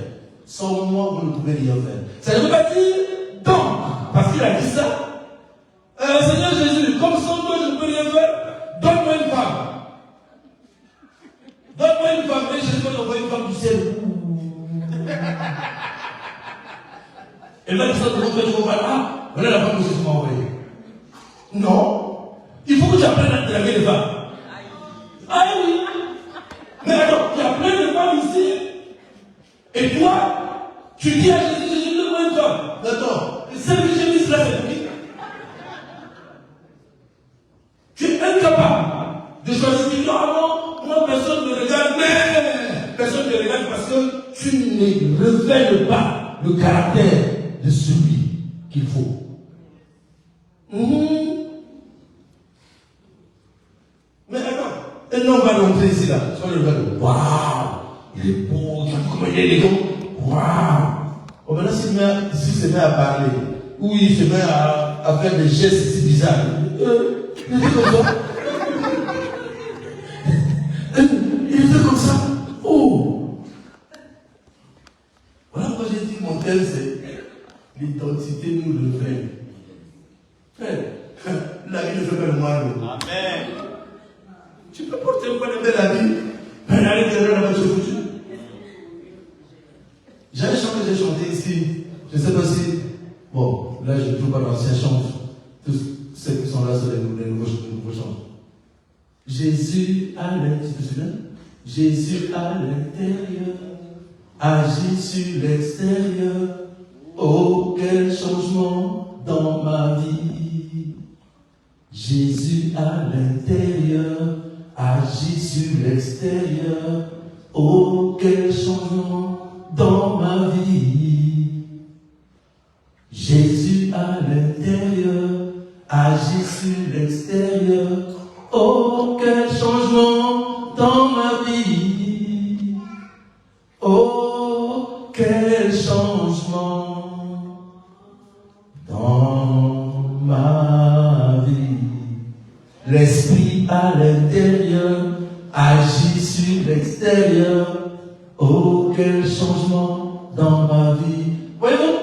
Sans moi vous ne pouvez rien faire. Ça ne veut pas dire donc, parce qu'il a dit ça. Seigneur Jésus, comme sans toi je ne peux rien faire, donne-moi une femme. Donne-moi une femme, et Jésus va envoyer une femme du ciel. Et là, tu sors de l'autre côté, tu vas voir, voilà la femme que Jésus m'a envoyée. Non. Il faut que tu apprennes à draguer les femmes. Ah oui. Mais attends, il y a plein de femmes ici. Et toi, tu dis à Jésus, Jésus, donne-moi une femme. Attends, celle que j'ai mise là, c'est pour qui? Tu es incapable de choisir. Tu dis, ah non, moi personne ne me regarde. Mais personne ne me regarde parce que tu ne révèles pas le caractère de celui qu'il faut. Mais attends, un homme va rentrer ici là, sur le bateau. Waouh, il est beau, tu as vu comment il est élégant. Waouh. Bon, maintenant, s'il se met à parler, ou il se met à faire des gestes si bizarres, il fait comme ça. Il fait comme ça. Oh. Voilà pourquoi j'ai dit mon thème, c'est l'identité nous le fait. La vie ne fait pas le mal. Amen. Tu peux porter un peu de belle habit, mais à l'intérieur, la voiture foutue. J'avais chanté ici. Je ne sais pas si. Bon, là, je ne joue pas l'ancien chant. Tous ceux qui sont là sont les nouveaux chants. Jésus à l'intérieur. Tu te souviens? Jésus à l'intérieur. Agit sur l'extérieur. Oh, quel changement dans ma vie. Jésus à l'intérieur. Agit sur l'extérieur. Oh, quel changement dans ma vie. Jésus à l'intérieur. Agit sur l'extérieur. Oh, quel changement dans ma vie. Oh, quel changement dans ma vie. L'esprit à l'intérieur agit sur l'extérieur. Oh, quel changement dans ma vie. Voyez-vous,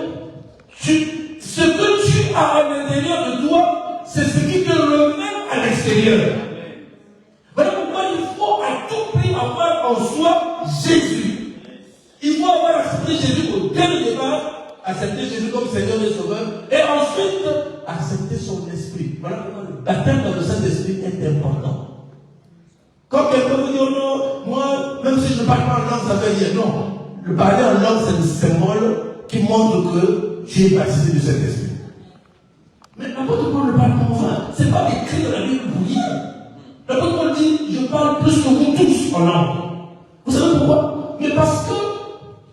ce que tu as à l'intérieur de toi, c'est ce qui te remet à l'extérieur. Voilà pourquoi il faut à tout prix avoir en soi Jésus. Il faut avoir accepté Jésus au début départ à cette accepter Jésus comme Seigneur et Sauveur, et ensuite accepter son esprit. Voilà pourquoi le baptême dans le Saint-Esprit est important. Quand quelqu'un vous dit, oh non, moi, même si je ne parle pas en langue, ça veut dire non. Le parler en langue, c'est le symbole qui montre que tu es baptisé du Saint-Esprit. Mais l'apôtre Paul ne parle pas en langue. Ce n'est pas écrit dans la Bible pour lire. L'apôtre Paul dit, je parle plus que vous tous en langue. Vous savez pourquoi? Mais parce que,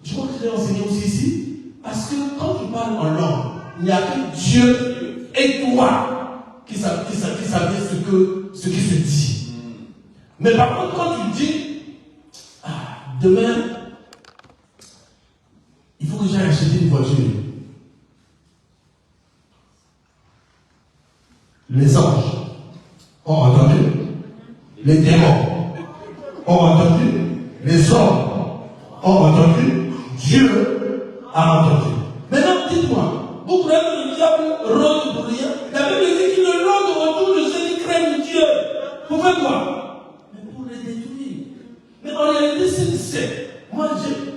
je crois que je l'ai enseigné aussi ici, parce que quand tu parles en langue, il n'y a que Dieu et toi qui savent ce qui se dit. Mais par contre, quand tu dis, demain, il faut que j'aille acheter une voiture. Les anges ont entendu, les démons ont entendu, les hommes ont entendu, Dieu a entendu. Maintenant, dites-moi, vous croyez que le diable rôde pour rien? La Bible dit qu'il ne rôde autour de ceux qui craignent Dieu. Pour faire quoi? Mais pour les détruire. Mais en réalité, c'est moi,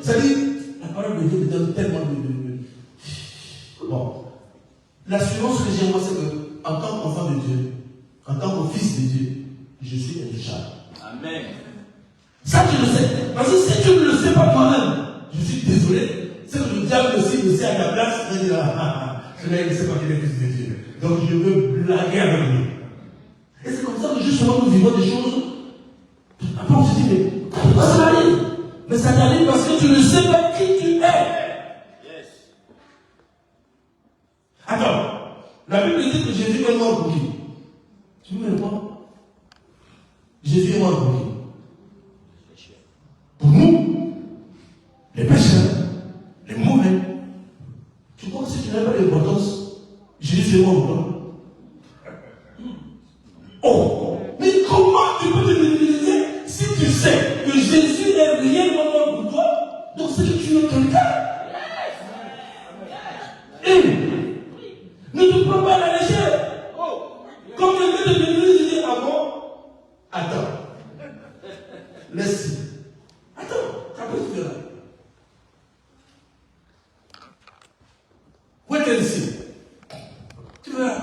ça dit, la parole de Dieu me donne tellement de... Bon. L'assurance que j'ai, moi, c'est que, en tant qu'enfant de Dieu, en tant que fils de Dieu, je suis intouchable. Amen. Ça, tu le sais. Parce que si tu ne le sais pas toi-même, je suis désolé. C'est que le diable aussi le sait à ta place, il va dire, celui-là, il ne sait pas qu'il est fils de Dieu. Donc, je veux blaguer avec lui. Et c'est comme ça que justement, nous vivons des choses. Après, on se dit, mais pourquoi ça m'arrive? Mais ça t'arrive parce que tu ne sais pas qui tu es. Yes. Attends. La Bible dit que Jésus est mort pour qui? Tu me réponds? Jésus est mort pour qui? Pour nous, les pécheurs, les mauvais. Tu crois que si tu n'as pas d'importance, Jésus est mort pour toi? Oh! Mais comment tu peux te minimiser si tu sais que Jésus est réellement mort pour toi? Donc c'est que tu es quelqu'un. Ne te prends pas à la légère. Comme quelqu'un de l'église, il dit, ah bon? Attends. Laisse. Attends, après tu verras. Où est-elle ici? Tu verras.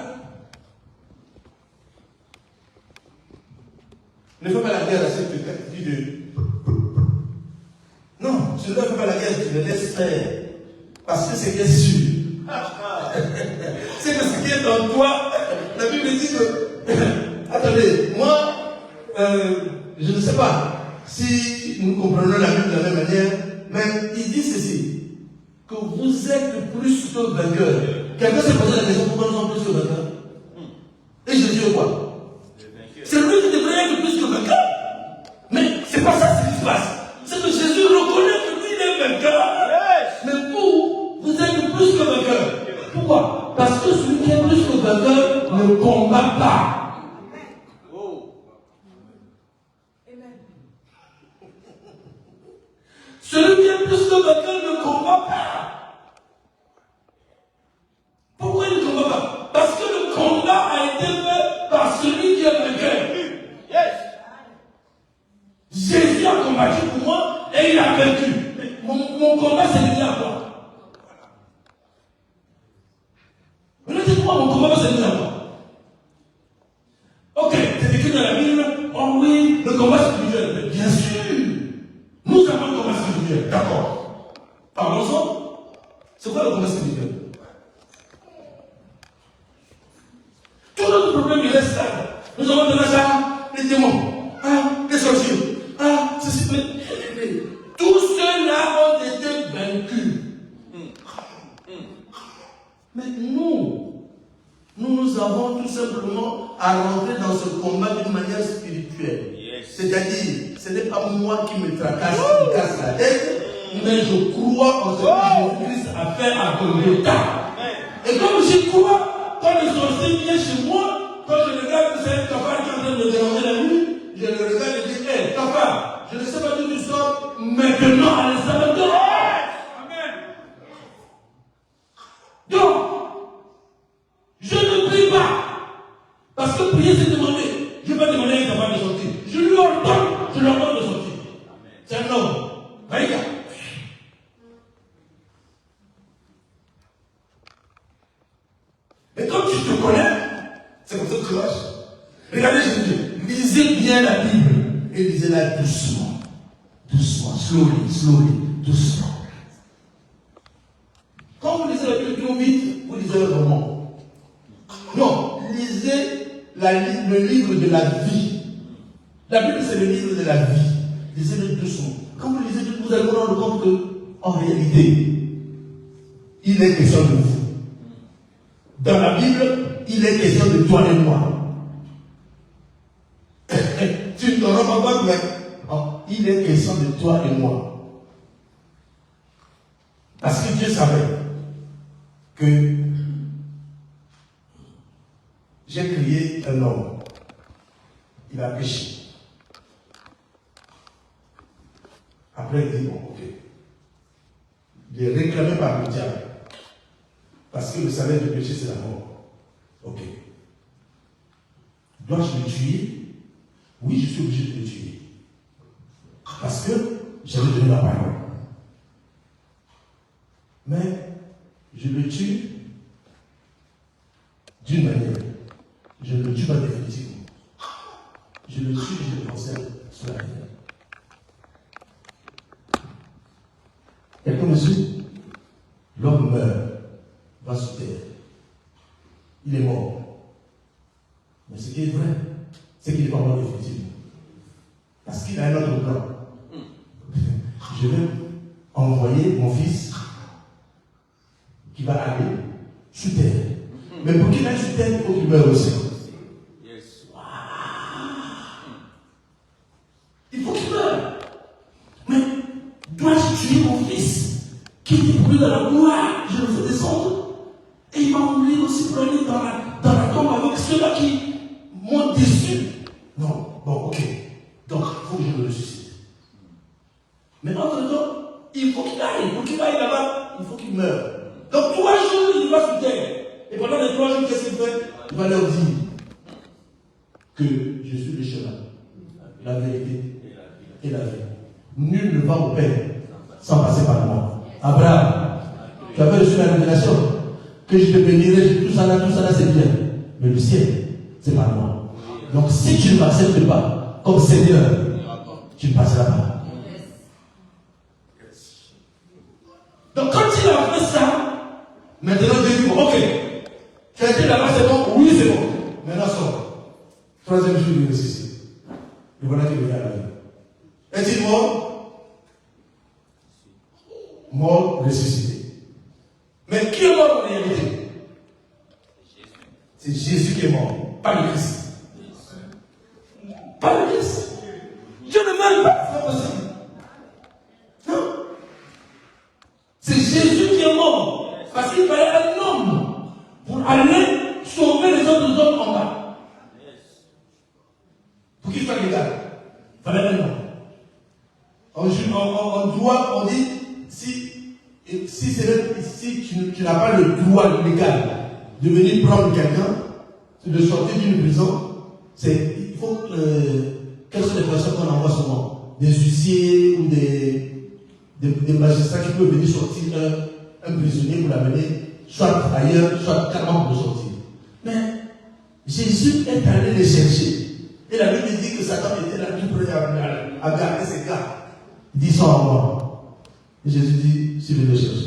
Ne fais pas la guerre à ceux qui te disent de... Non, tu ne fais pas la guerre, tu le laisses faire. Parce que c'est bien sûr. C'est que ce qui est en toi, la Bible dit que, attendez, moi, je ne sais pas si nous comprenons la Bible de la même manière, mais il dit ceci, que vous êtes plus que vainqueurs. Quelqu'un s'est posé la question, pourquoi nous sommes plus que vainqueurs? Et je dis quoi? C'est lui qui devrait être plus que vainqueur. Mais c'est pas ça ce qui se passe. C'est que Jésus reconnaît que lui il est vainqueur. Mais vous êtes plus que vainqueur. Pourquoi? Parce que celui qui est plus que vainqueur ne combat pas. Celui qui est plus que vainqueur ne combat pas. Pourquoi il ne combat pas? Parce que le combat a été fait par celui qui est vainqueur. Jésus a combattu pour moi et il a vaincu. Mon combat c'est lié à quoi? Dites-moi, mon combat c'est lié à quoi? Ok, c'est écrit dans la Bible. Oh oui, le combat spirituel. Bien sûr. Nous avons un combat spirituel. D'accord. Parlons-en. C'est quoi le combat spirituel? Tout notre problème il reste là. Nous avons de l'argent, les démons, les sorciers, ceci. Tous ceux-là ont été vaincus. Mais nous avons tout simplement à rentrer dans ce combat d'une manière spirituelle. C'est-à-dire, ce n'est pas moi qui me tracasse, qui me casse la tête, mais je crois en ce que Jésus-Christ a fait à Golgotha. Et comme j'y crois, quand le sorcier vient chez moi, quand je regarde que c'est un cafard qui est en train de me déranger la nuit, je le regarde et je dis, hé, cafard, je ne sais pas d'où tu sors, maintenant à l'instant de Dieu. Amen. Donc, je ne prie pas. Parce que prier, c'est demander. Je ne vais pas demander à un cafard de sortir. Je lui ordonne de sortir. C'est un homme. Regarde. tu te connais, c'est comme ça que tu lâches. Regardez, je dis, lisez bien la Bible et lisez-la doucement. Doucement, slowly, doucement. Quand vous lisez la Bible trop vite, vous lisez le roman. Non, lisez le livre de la vie. La Bible, c'est le livre de la vie. Lisez-le doucement. Quand vous lisez, vous allez vous rendre compte que, en réalité, il est question de vous. Dans la Bible, il est question de toi et moi. Tu ne te rends pas compte, mais il est question de toi et moi. Parce que Dieu savait que j'ai créé un homme. Il a péché. Après, il dit, bon, ok. Il est réclamé par le diable. Parce que le salaire du péché, c'est la mort. Ok. Dois-je le tuer? Oui, je suis obligé de le tuer. Parce que j'avais donné la parole. Mais je le tue d'une manière. Je ne le tue pas définitivement. Je le tue et je le conserve sur la terre. Quelqu'un me suit? L'homme meurt, va sous terre. Il est mort. Mais ce qui est vrai, c'est qu'il n'est pas mort définitivement. Parce qu'il a un autre plan. Je vais envoyer mon fils qui va aller sous terre. Mais pour qu'il aille sous terre, il faut qu'il meure aussi. Wow. Il faut qu'il meure. Mais dois-je tuer mon fils qui était pour lui dans la gloire? Je le fais descendre. Et il va mourir aussi pour aller dans la tombe avec ceux-là qui m'ont déçu. Non, bon, ok. Donc, il faut que je le ressuscite. Mais entre-temps, il faut qu'il aille. Pour qu'il aille là-bas, il faut qu'il meure. Donc, 3 jours, il va sous terre. Et pendant les 3 jours, qu'est-ce qu'il fait? Il va leur dire que je suis le chemin, la vérité et la vie. Nul ne va au Père sans passer par moi. Abraham, tu avais reçu la révélation que je te bénirai, tout ça là, c'est bien. Mais le ciel, c'est par moi. Donc, si tu ne m'acceptes pas comme Seigneur, tu ne passeras pas. Donc, quand il a fait ça, maintenant Dieu dit, ok, tu as été là-bas, c'est bon? Oui, c'est bon. Maintenant, sors. 3e jour, il ressuscite. Et voilà qu'il revient à la vie. Est-il mort? Mort, ressuscité. Mais qui est mort en réalité? C'est Jésus qui est mort, pas le Christ. Pas le Christ. Dieu ne meurt pas, c'est pas possible. Non. C'est Jésus qui est mort. Parce qu'il fallait un homme pour aller sauver les autres hommes en bas. Pour qu'il soit légal. Il fallait un homme. On dit, si tu n'as pas le droit légal de venir prendre quelqu'un, de sortir d'une prison, il faut quelles sont les personnes qu'on envoie souvent? Des huissiers ou des magistrats qui peuvent venir sortir un prisonnier pour l'amener soit ailleurs, soit carrément pour le sortir. Mais Jésus est allé les chercher. Et la Bible dit que Satan était là tout près à garder ses gars. Il dit, sont à moi. Et Jésus dit, si je les cherche,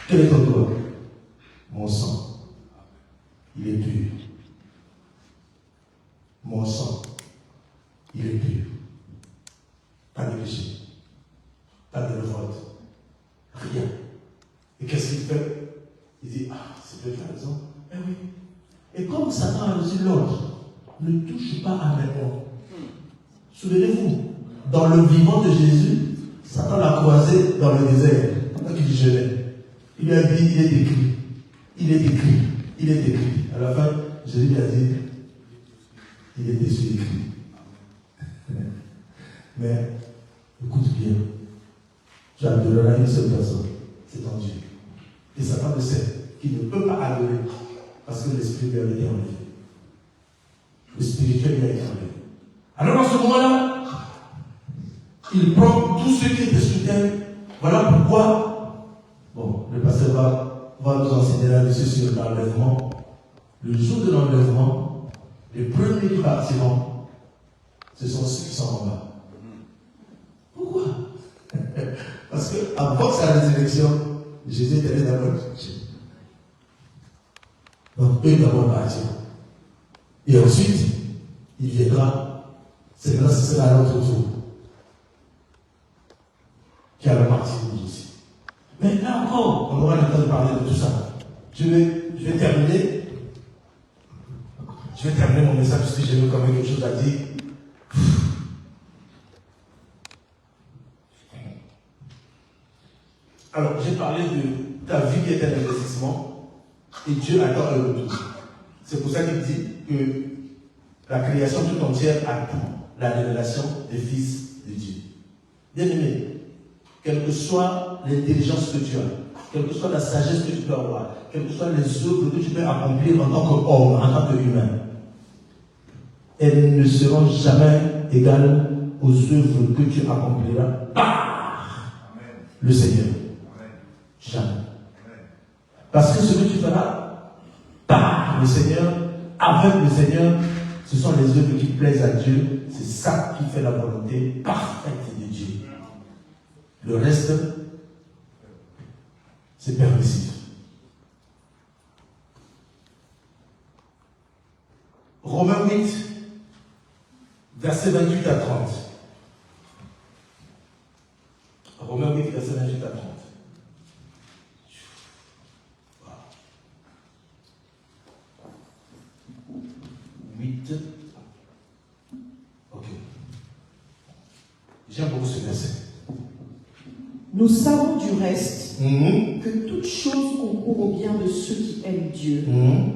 quel est ton droit? Mon sang, il est pur. Mon sang, il est pur. Pas de péché, pas de révolte, rien. Et qu'est-ce qu'il fait? Il dit, c'est Dieu qui a raison. Eh oui. Et comme Satan a reçu l'ordre, ne touche pas à mes morts. Souvenez-vous, dans le vivant de Jésus, Satan l'a croisé dans le désert, pendant qu'il jeûnait. Il lui a dit, il est écrit. Il est écrit. Il est écrit. À la fin, Jésus lui a dit, il est déçu écrit. Mais, écoute bien, tu adoreras une seule personne, c'est ton Dieu. Et Satan le sait qu'il ne peut pas adorer parce que l'esprit lui a été enlevé. Le spirituel lui a été enlevé. Alors, dans ce moment-là, il prend tous ceux qui étaient sous terre. Voilà pourquoi, bon, le pasteur va nous enseigner là-dessus sur l'enlèvement le jour de l'enlèvement, les premiers qui partiront, ce sont ceux qui sont en bas. Pourquoi? Parce qu'avant sa résurrection, Jésus était allé d'abord. Donc, eux d'abord partiront. Et ensuite, il viendra. C'est là, ce sera notre tour. Qui a partir nous aussi. Mais là encore, on aura le temps de parler de tout ça. Je vais terminer. Je vais terminer mon message parce que j'ai quand même quelque chose à dire. Alors, j'ai parlé de ta vie qui est un investissement et Dieu attend un retour. C'est pour ça qu'il dit que la création tout entière attend la révélation des fils de Dieu. Bien aimé, quelle que soit l'intelligence que tu as, quelle que soit la sagesse que tu peux avoir, quelles que soient les œuvres que tu peux accomplir en tant qu'homme, en tant qu'humain, elles ne seront jamais égales aux œuvres que tu accompliras par le Seigneur. Jamais. Parce que ce que tu feras par le Seigneur, avec le Seigneur, ce sont les œuvres qui plaisent à Dieu. C'est ça qui fait la volonté parfaite de Dieu. Le reste, c'est permissif. Romains 8, versets 28 à 30. Romains 8, versets 28 à 30. 8. Ok. J'aime beaucoup ce verset. Nous savons du reste que toute chose concourt au bien de ceux qui aiment Dieu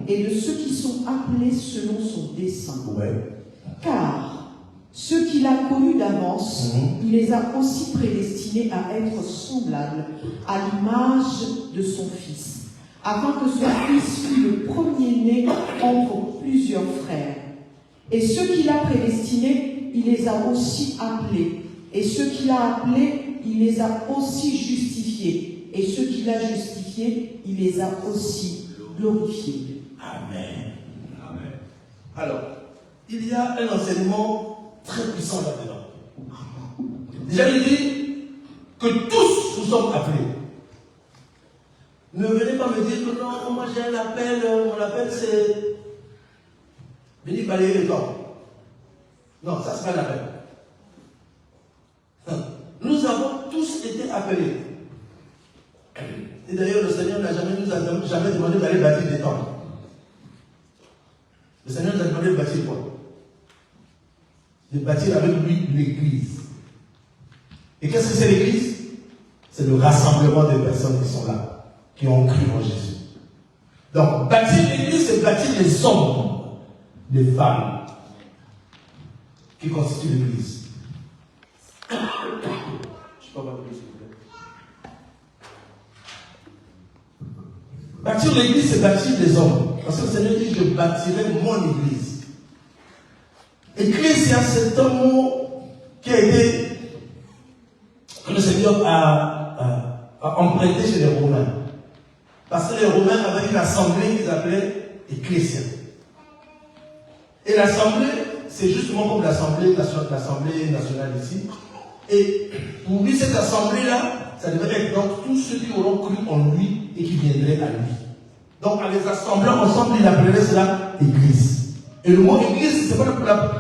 et de ceux qui sont appelés selon son dessein. Ouais. Car ceux qu'il a connus d'avance, il les a aussi prédestinés à être semblables à l'image de son Fils, afin que son Fils fût le premier-né entre plusieurs frères. Et ceux qu'il a prédestinés, il les a aussi appelés. Et ceux qu'il a appelés, il les a aussi justifiés. Et ceux qu'il a justifiés, il les a aussi glorifiés. Amen. Amen. Alors, il y a un enseignement très puissant là-dedans. Déjà, il dit que tous nous sommes appelés. Ne venez pas me dire que non, moi j'ai un appel, mon appel c'est venir balayer le temps. Non, ça c'est pas l'appel. Nous avons tous été appelés. Et d'ailleurs, le Seigneur n'a jamais nous a jamais demandé d'aller bâtir des temples. Le Seigneur nous a demandé de bâtir quoi? De bâtir avec lui l'Église. Et qu'est-ce que c'est l'Église? C'est le rassemblement des personnes qui sont là, qui ont cru en Jésus. Donc, bâtir l'Église, c'est bâtir les hommes, les femmes qui constituent l'Église. Je ne peux pas plus, s'il vous plaît. Bâtir l'Église, c'est bâtir les hommes. Parce que le Seigneur dit, je bâtirai mon Église. Ecclésia, c'est un mot qui a été, que le Seigneur a emprunté chez les Romains. Parce que les Romains avaient une assemblée qu'ils appelaient Ecclésia. Et l'assemblée, c'est justement comme l'assemblée nationale ici. Et pour lui, cette assemblée-là, ça devait être donc tous ceux qui auront cru en lui et qui viendraient à lui. Donc, en les assemblant ensemble, il appellerait cela Église. Et le mot Église,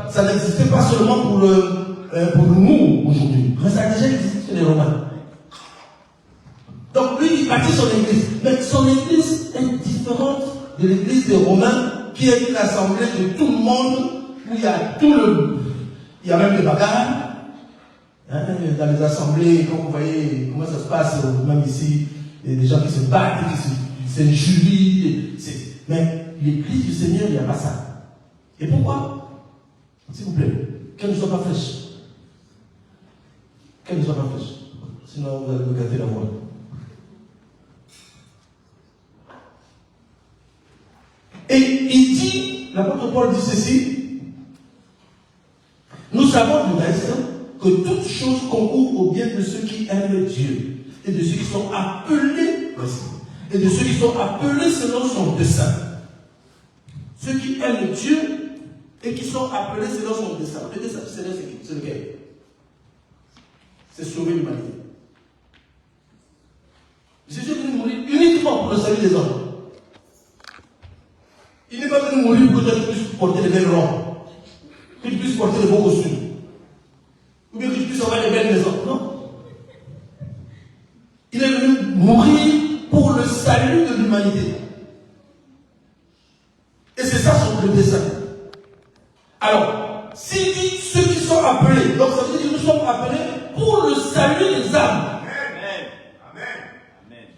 ça n'existait pas seulement pour nous aujourd'hui, mais ça a déjà existé chez les Romains. Donc, lui, il bâtit son Église. Mais son Église est différente de l'Église des Romains, qui est une assemblée de tout le monde, où il y a il y a même des bagarres. Dans les assemblées, quand vous voyez comment ça se passe, même ici, il y a des gens qui se battent, qui s'injurient. Mais l'Église du Seigneur, il n'y a pas ça. Et pourquoi? S'il vous plaît, qu'elle ne soit pas fraîche. Qu'elle ne soit pas fraîche. Sinon, vous allez me gâter la voix. Et il dit, l'apôtre Paul dit ceci, nous savons du reste que toute chose concourt au bien de ceux qui aiment Dieu et de ceux qui sont appelés, et de ceux qui sont appelés selon son dessein. Ceux qui aiment Dieu et qui sont appelés selon son dessein. Le dessein du Seigneur, c'est lequel? C'est sauver l'humanité. Jésus est venu mourir uniquement pour le salut des hommes. Il n'est pas venu mourir pour que tu puisses porter les belles robes, que tu puisses porter les beaux costumes, ou bien que tu puisses avoir les belles maisons. Non. Il est venu mourir pour le salut de l'humanité. Et c'est ça son dessein. Alors, s'il dit ceux qui sont appelés, donc ça veut dire que nous sommes appelés pour le salut des âmes.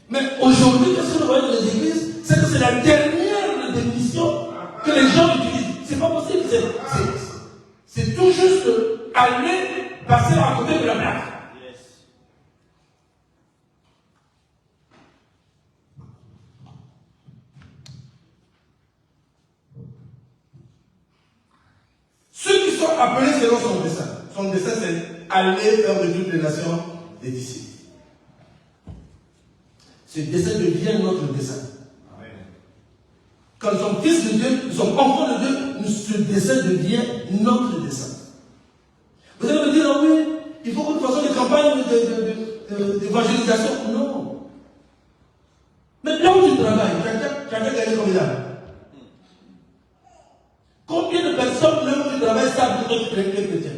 Mais aujourd'hui, qu'est-ce que nous voyons dans les églises? C'est que c'est la dernière définition que les gens utilisent. C'est pas possible. C'est tout juste aller passer à côté de la plaque. Ceux qui sont appelés selon son dessein. Son dessein, c'est aller faire de toutes les nations des disciples. Ce dessein devient notre dessein. Quand nous sommes fils de Dieu, nous sommes enfants de Dieu, ce dessein devient notre dessein. Vous allez me dire, ah oui, il faut que nous fassions des campagnes d'évangélisation. Non. Mais là où tu travailles, quelqu'un gagne combien? Combien de personnes là où tu travailles savent que tu es chrétien?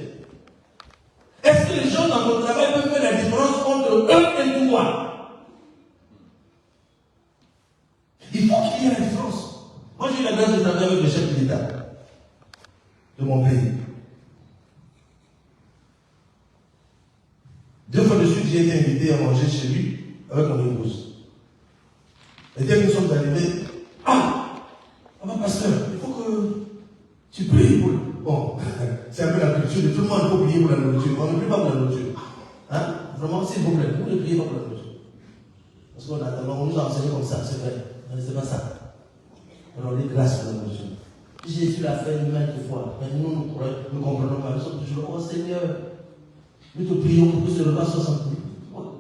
Est-ce que les gens dans ton travail peuvent faire la différence entre eux et toi? Il faut qu'il y ait la différence. Moi, j'ai eu la grâce de travailler avec le chef de l'État de mon pays. 2 fois de suite, j'ai été invité à manger chez lui avec mon épouse. Et dès que nous sommes arrivés, pasteur, il faut que tu pries pour. Bon, c'est un peu la culture de tout le monde, il faut prier pour la nourriture. On ne prie pas pour la nourriture. Hein? Vraiment, s'il vous plaît, vous ne priez pas pour la nourriture. Parce qu'on nous a enseigné comme ça, c'est vrai. C'est pas ça. On dit grâce pour la nourriture. Jésus l'a fait une maintes fois. Mais nous comprenons pas. Nous sommes toujours, oh Seigneur, nous te prions pour que ce repas soit sanctifié.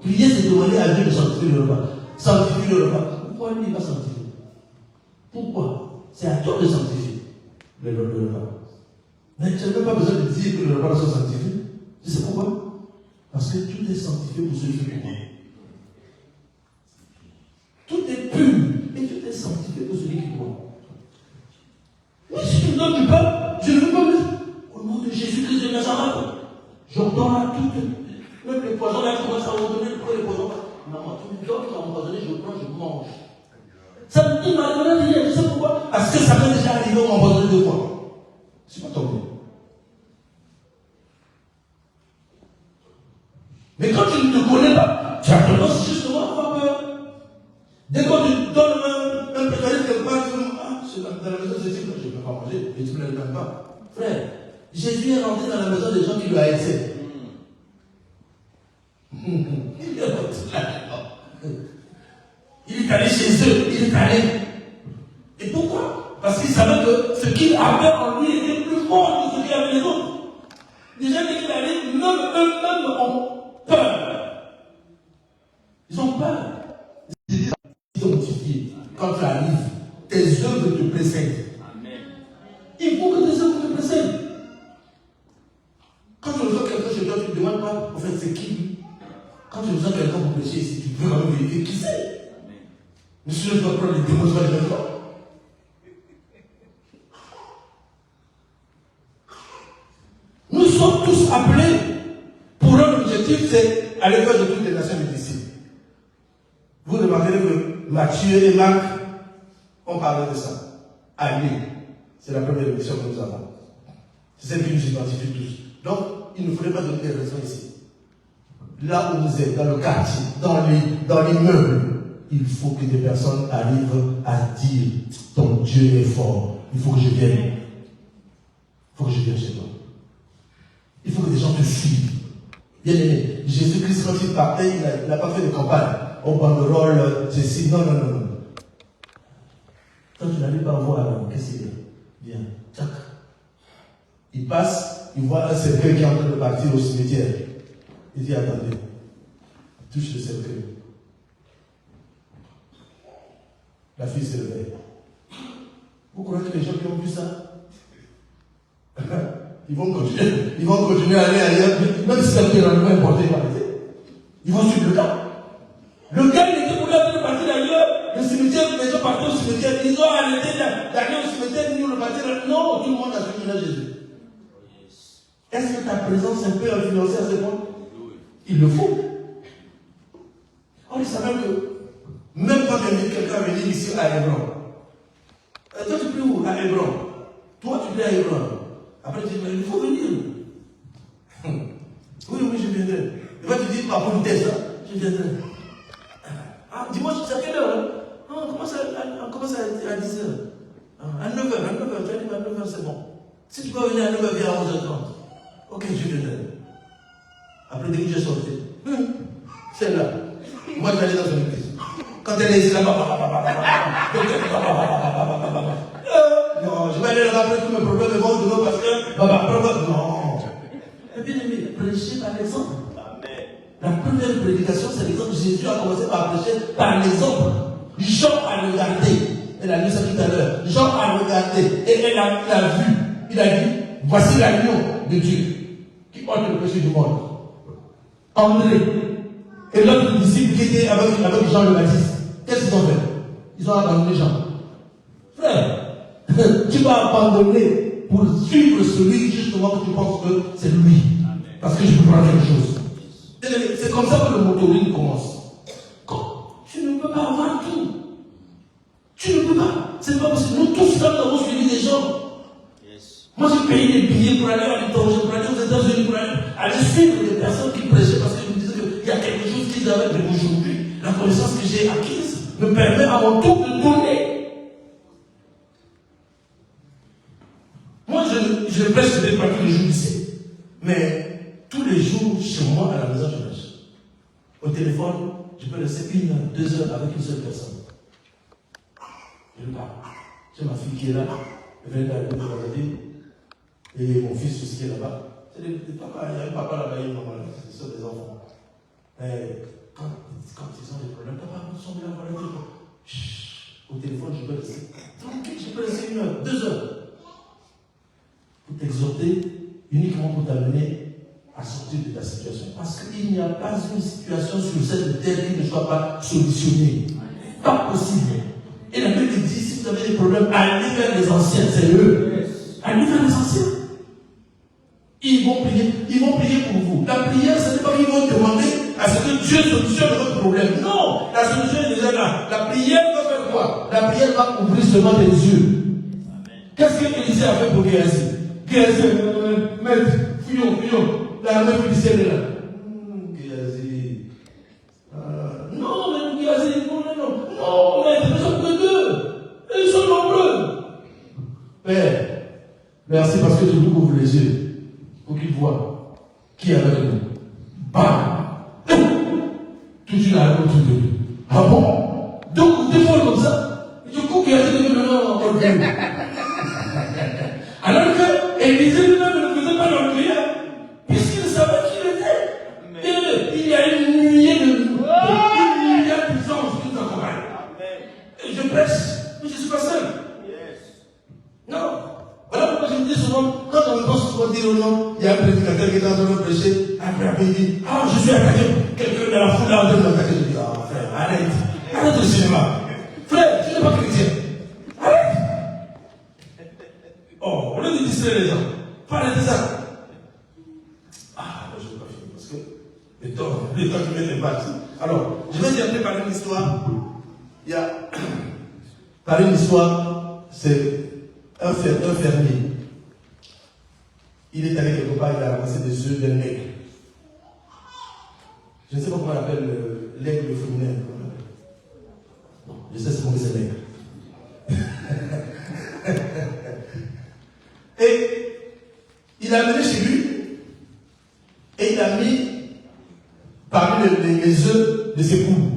Prier, c'est demander à Dieu de sanctifier le repas. Sanctifier le repas. Pourquoi lui, il va sanctifier? Pourquoi? C'est à toi de sanctifier le repas. Mais tu n'as même pas besoin de dire que le repas soit sanctifié. Tu sais pourquoi? Parce que tout est sanctifié pour celui qui croit. Tout est pur et tout est sanctifié pour celui qui croit. Oui, si tu me donnes du pain, je ne veux pas mettre au nom de Jésus-Christ de Nazareth. J'ordonne à tout, même les poisons là commencent à ordonner pour les poisons. Maman, tu me donnes, tu vas empoisonner, je prends, je mange. Ça me dit, malheureusement, tu sais pourquoi? Parce que ça m'est déjà arrivé, on m'empoisonner 2 fois. C'est pas tombé. Mais quand tu ne te connais pas, tu as tendance justement à avoir peur. Dès qu'on te donne un préservatif quelque part, tu dis, c'est dans la maison de Jésus, je ne peux pas manger, et tu ne le donnes pas. Frère, Jésus est rentré dans la maison des gens qui lui a aidé. Il est allé chez eux, il est allé. Et pourquoi? Parce qu'il savait que ce qu'il avait en lui était plus fort que ce qu'il avait les autres. Déjà, dès qu'il allait, même eux-mêmes ont peur. Ils ont peur. Identifié. Quand tu arrives, tes œuvres te précèdent. Il faut que tes œuvres te précèdent. Quand tu reçois quelqu'un chez toi, tu ne te demandes pas, en fait, c'est qui lui? Quand tu reçois quelqu'un pour prêcher ici, tu peux quand même vérifier qui c'est. Mais si je dois prendre les démons, je vais les faire. Nous sommes tous appelés pour un objectif, c'est aller faire de toutes les nations des disciples. Vous remarquerez que Matthieu et Marc ont parlé de ça. Aller, c'est la première mission que nous avons. C'est celle qui nous identifie tous. Donc, il ne faudrait pas donner des raisons ici. Là où vous êtes, dans le quartier, dans l'immeuble, il faut que des personnes arrivent à dire ton Dieu est fort. Il faut que je vienne. Il faut que je vienne chez toi. Il faut que des gens te suivent. Bien aimé, Jésus-Christ, quand il partait, il n'a pas fait de campagne. Au banderole, ceci. Non. Quand tu n'arrives pas à voir, qu'est-ce qu'il y a? Bien. Tac. Il passe, il voit un cercueil qui est en train de partir au cimetière. Il dit, attendez, touche le cercueil. La fille se réveille. Vous croyez que les gens qui ont vu ça, ils vont continuer à aller ailleurs, même si c'est un rendement importé par les ils vont suivre le gars. Le gars, il était pour de partir ailleurs, le cimetière, les gens partaient au cimetière, ils ont arrêté d'aller au cimetière, nous le partir. Non, tout le monde a suivi Jésus. Est-ce que ta présence peut influencer à ce point? Il le faut. On sait même que, même quand quelqu'un vient ici à Hébron, toi tu pries où? À Hébron. Toi tu pries à Hébron. Après tu dis, mais il faut venir. Oui, je viendrai. Et toi tu dis, par politesse, je viendrai. Ah, dis-moi, c'est à quelle heure? On commence à 10h. À 9h, tu as dit, à 9h c'est bon. Si tu peux venir à 9h, viens à 11h30. Ok, je viendrai. Après, dès que j'ai sorti, c'est là. Moi, je vais aller dans une église. Quand elle est ici, là-bas, non, je vais aller là-bas, après tous mes problèmes vont de l'eau parce que, non. Et bien aimé, prêcher par l'exemple. La première prédication, c'est l'exemple. Jésus a commencé par prêcher par l'exemple. Jean a regardé. Elle a lu ça tout à l'heure. Jean a regardé et elle a vu. Il a dit, voici l'agneau de Dieu qui ôte le péché du monde. André et l'autre disciple qui était avec Jean le Baptiste, qu'est-ce qu'ils ont fait? Ils ont abandonné Jean. Frère, tu vas abandonner pour suivre celui justement que tu penses que c'est lui. Parce que je peux prendre quelque chose. C'est comme ça que le motoring commence. Tu ne peux pas avoir tout. Tu ne peux pas. C'est pas possible. Nous tous là, nous avons suivi des gens. Moi, j'ai payé des billets pour aller à l'étranger, pour aller aux États-Unis, pour aller suivre des personnes qui prêchaient parce que je me disais qu'il y a quelque chose qu'ils avaient de aujourd'hui. La connaissance que j'ai acquise me permet à mon tour de donner. Moi, je prêche peut-être pas tous les jours ici, mais tous les jours, chez moi, à la maison, je prêche. Au téléphone, je peux rester 1 heure, 2 heures avec une seule personne. Je le parle. J'ai ma fille qui est là, elle vient d'arriver de la ville. Et mon fils aussi qui est là-bas. C'est des papas, il y a un papa là-bas, il y a une maman là, ce sont des enfants. Et quand ils ont des problèmes, papa, nous sommes là, voilà, au téléphone, je peux rester tranquille, je peux rester 1 heure, 2 heures. Pour t'exhorter, uniquement pour t'amener à sortir de ta situation. Parce qu'il n'y a pas une situation sur cette terre qui ne soit pas solutionnée. Pas possible. Et la Bible dit, si vous avez des problèmes, allez vers les anciens, c'est eux. Allez vers les anciens. Ils vont prier pour vous. La prière, ce n'est pas qu'ils vont demander à ce que Dieu solutionne votre problème. Non, la solution est déjà là. La prière va faire quoi? La prière va ouvrir seulement les yeux. Qu'est-ce que Élisée a fait pour Géasi? Géasi, maître, fuyons. La main policière est là. Géasi. Non, mais Géasi, non, maître, nous sommes que 2. Et ils sont nombreux. Père, merci parce que tu nous ouvres les yeux. Pour qu'ils voient qui est avec nous. Bam! Toute une armée autour de nous. Ah bon? Donc, des fois comme ça, du coup, il y a des maintenant encore plus. Alors que Élisée lui-même ne faisait pas leur prière, puisqu'il savait qui il était. Il y a une nuée de puissance qui nous accompagne. Et je prêche, mais je ne suis pas seul. Non. Voilà pourquoi je me dis souvent, quand on pense souvent dire au nom, il y a un prédicateur qui est en train de prêcher, après il dit, ah, je suis attaqué, quelqu'un dans la foule là en train de m'attaquer. Je dis, ah, frère, arrête le cinéma. Frère, tu n'es pas chrétien. Arrête. Oh, au lieu de distraire les gens, faut arrêter ça. Ah, je ne vais pas finir parce que le temps qui m'est débattu. Alors, je vais terminer par une histoire. Par une histoire, c'est un fermier. Il est allé quelque part, il a ramassé des œufs d'un aigle. Je ne sais pas comment on appelle l'aigle féminin. Non, je sais comment c'est l'aigle. Et il a amené chez lui et il a mis parmi les œufs de ses poules.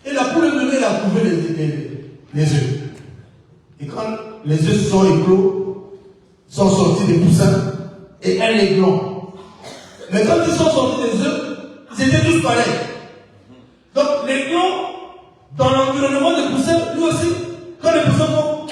Et la poule venait, elle a couvé les œufs. Et quand les œufs sont éclos, sont sortis des poussins, et un aiglon. Mais quand ils sont sortis des œufs, ils étaient tous pareils. Donc l'aiglon, dans l'environnement des poussins, lui aussi, quand les poussins vont,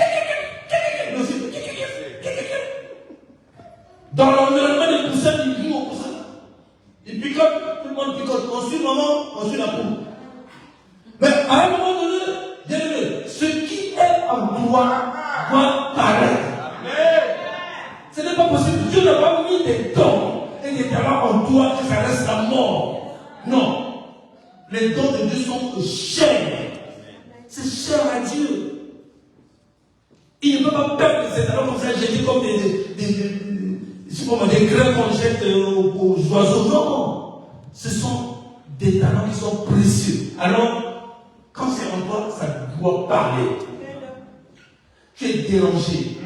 en toi doit paraître. Ce n'est pas possible. Dieu n'a pas mis des dons et des talents en toi que ça reste la mort. Non. Les dons de Dieu sont chers. C'est cher à Dieu. Il ne peut pas perdre ces talents comme ça, jeter comme des grains qu'on jette aux oiseaux. Non. Ce sont des talents qui sont précieux. Alors, quand c'est en toi, ça doit parler. Tu es dérangé.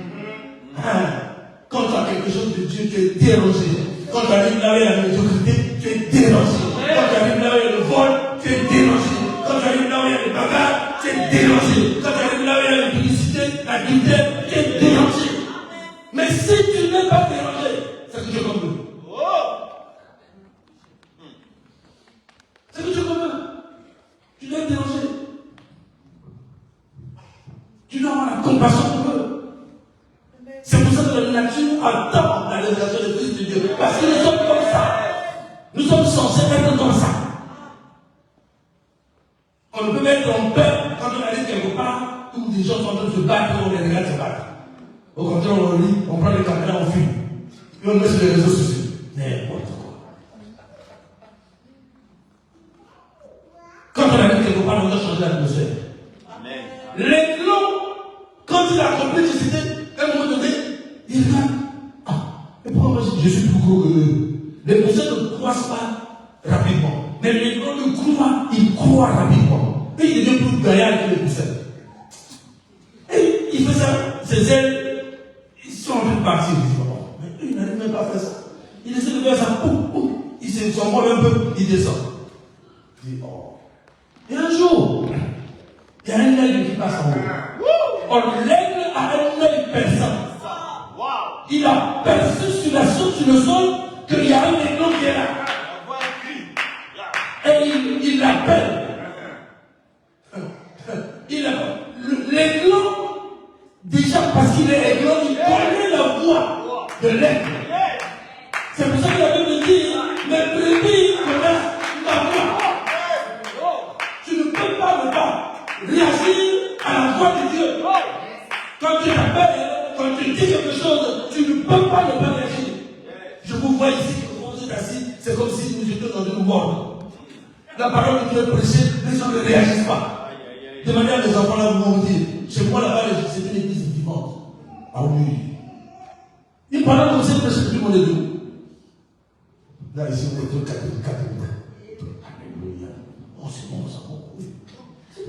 Quand tu as quelque chose de Dieu, tu es dérangé. Quand tu arrives là où il y a la médiocrité, tu es dérangé. Quand tu arrives là où il y a le vol, tu es dérangé. Quand tu arrives là où il y a le bagarre, tu es dérangé. Quand tu arrives là où il y a la publicité, la guitare, tu es dérangé. Mais si tu n'es pas dérangé, c'est que tu es comme eux. C'est que tu es comme eux. Tu dois être dérangé. Tu dois avoir la compassion pour eux. C'est pour ça que la nature attend la révélation de Christ de Dieu. Parce que nous sommes comme ça. Nous sommes censés être comme ça. On ne peut pas être en paix quand on arrive quelque part où des gens sont en train de se battre et on les regarde se battre. Au contraire, on lit, on prend les caméras, on filme. Et on le met sur les réseaux sociaux. N'importe quoi. Quand on arrive quelque part, on doit changer l'atmosphère. L'éclon, quand il a compris que c'était à un moment donné, il regarde. Mais pourquoi moi je suis plus gros que eux? Les poussins ne croissent pas rapidement. Mais l'éclon ne croit, il croit rapidement. Et il devient plus gaillard que les poussins. Et il fait ça, ses ailes, ils sont en train de partir. Mais eux, ils n'arrivent même pas à faire ça. Il essaie de faire ça, il s'envole un peu, il descend. Il dit, oh. Et un jour, il y a un aigle qui passe en haut. Or, l'aigle a un œil perçant. Il a perçu sur le sol qu'il y a un aiglon qui est là. Et il l'appelle. L'aiglon, déjà parce qu'il est aiglon, il connaît la voix de l'aigle. C'est pour ça que la Bible dit, les brebis connaissent la voix. Tu ne peux pas ne pas réagir à la voix de Dieu. Quand tu t'appelles, quand tu dis quelque chose, tu ne peux pas ne pas réagir. Je vous vois ici, quand vous êtes assis, c'est comme si nous étions dans une mort. La parole de Dieu est prêchée, les gens ne réagissent pas. Demandez à mes enfants là, vous vont dire, chez moi là-bas, c'est une église vivante. Ah oui. Ils parlent comme ça, ils prêchent, tout le monde est debout. Là, ici, on est tous catholiques. Alléluia. Oh, c'est bon, ça va. Il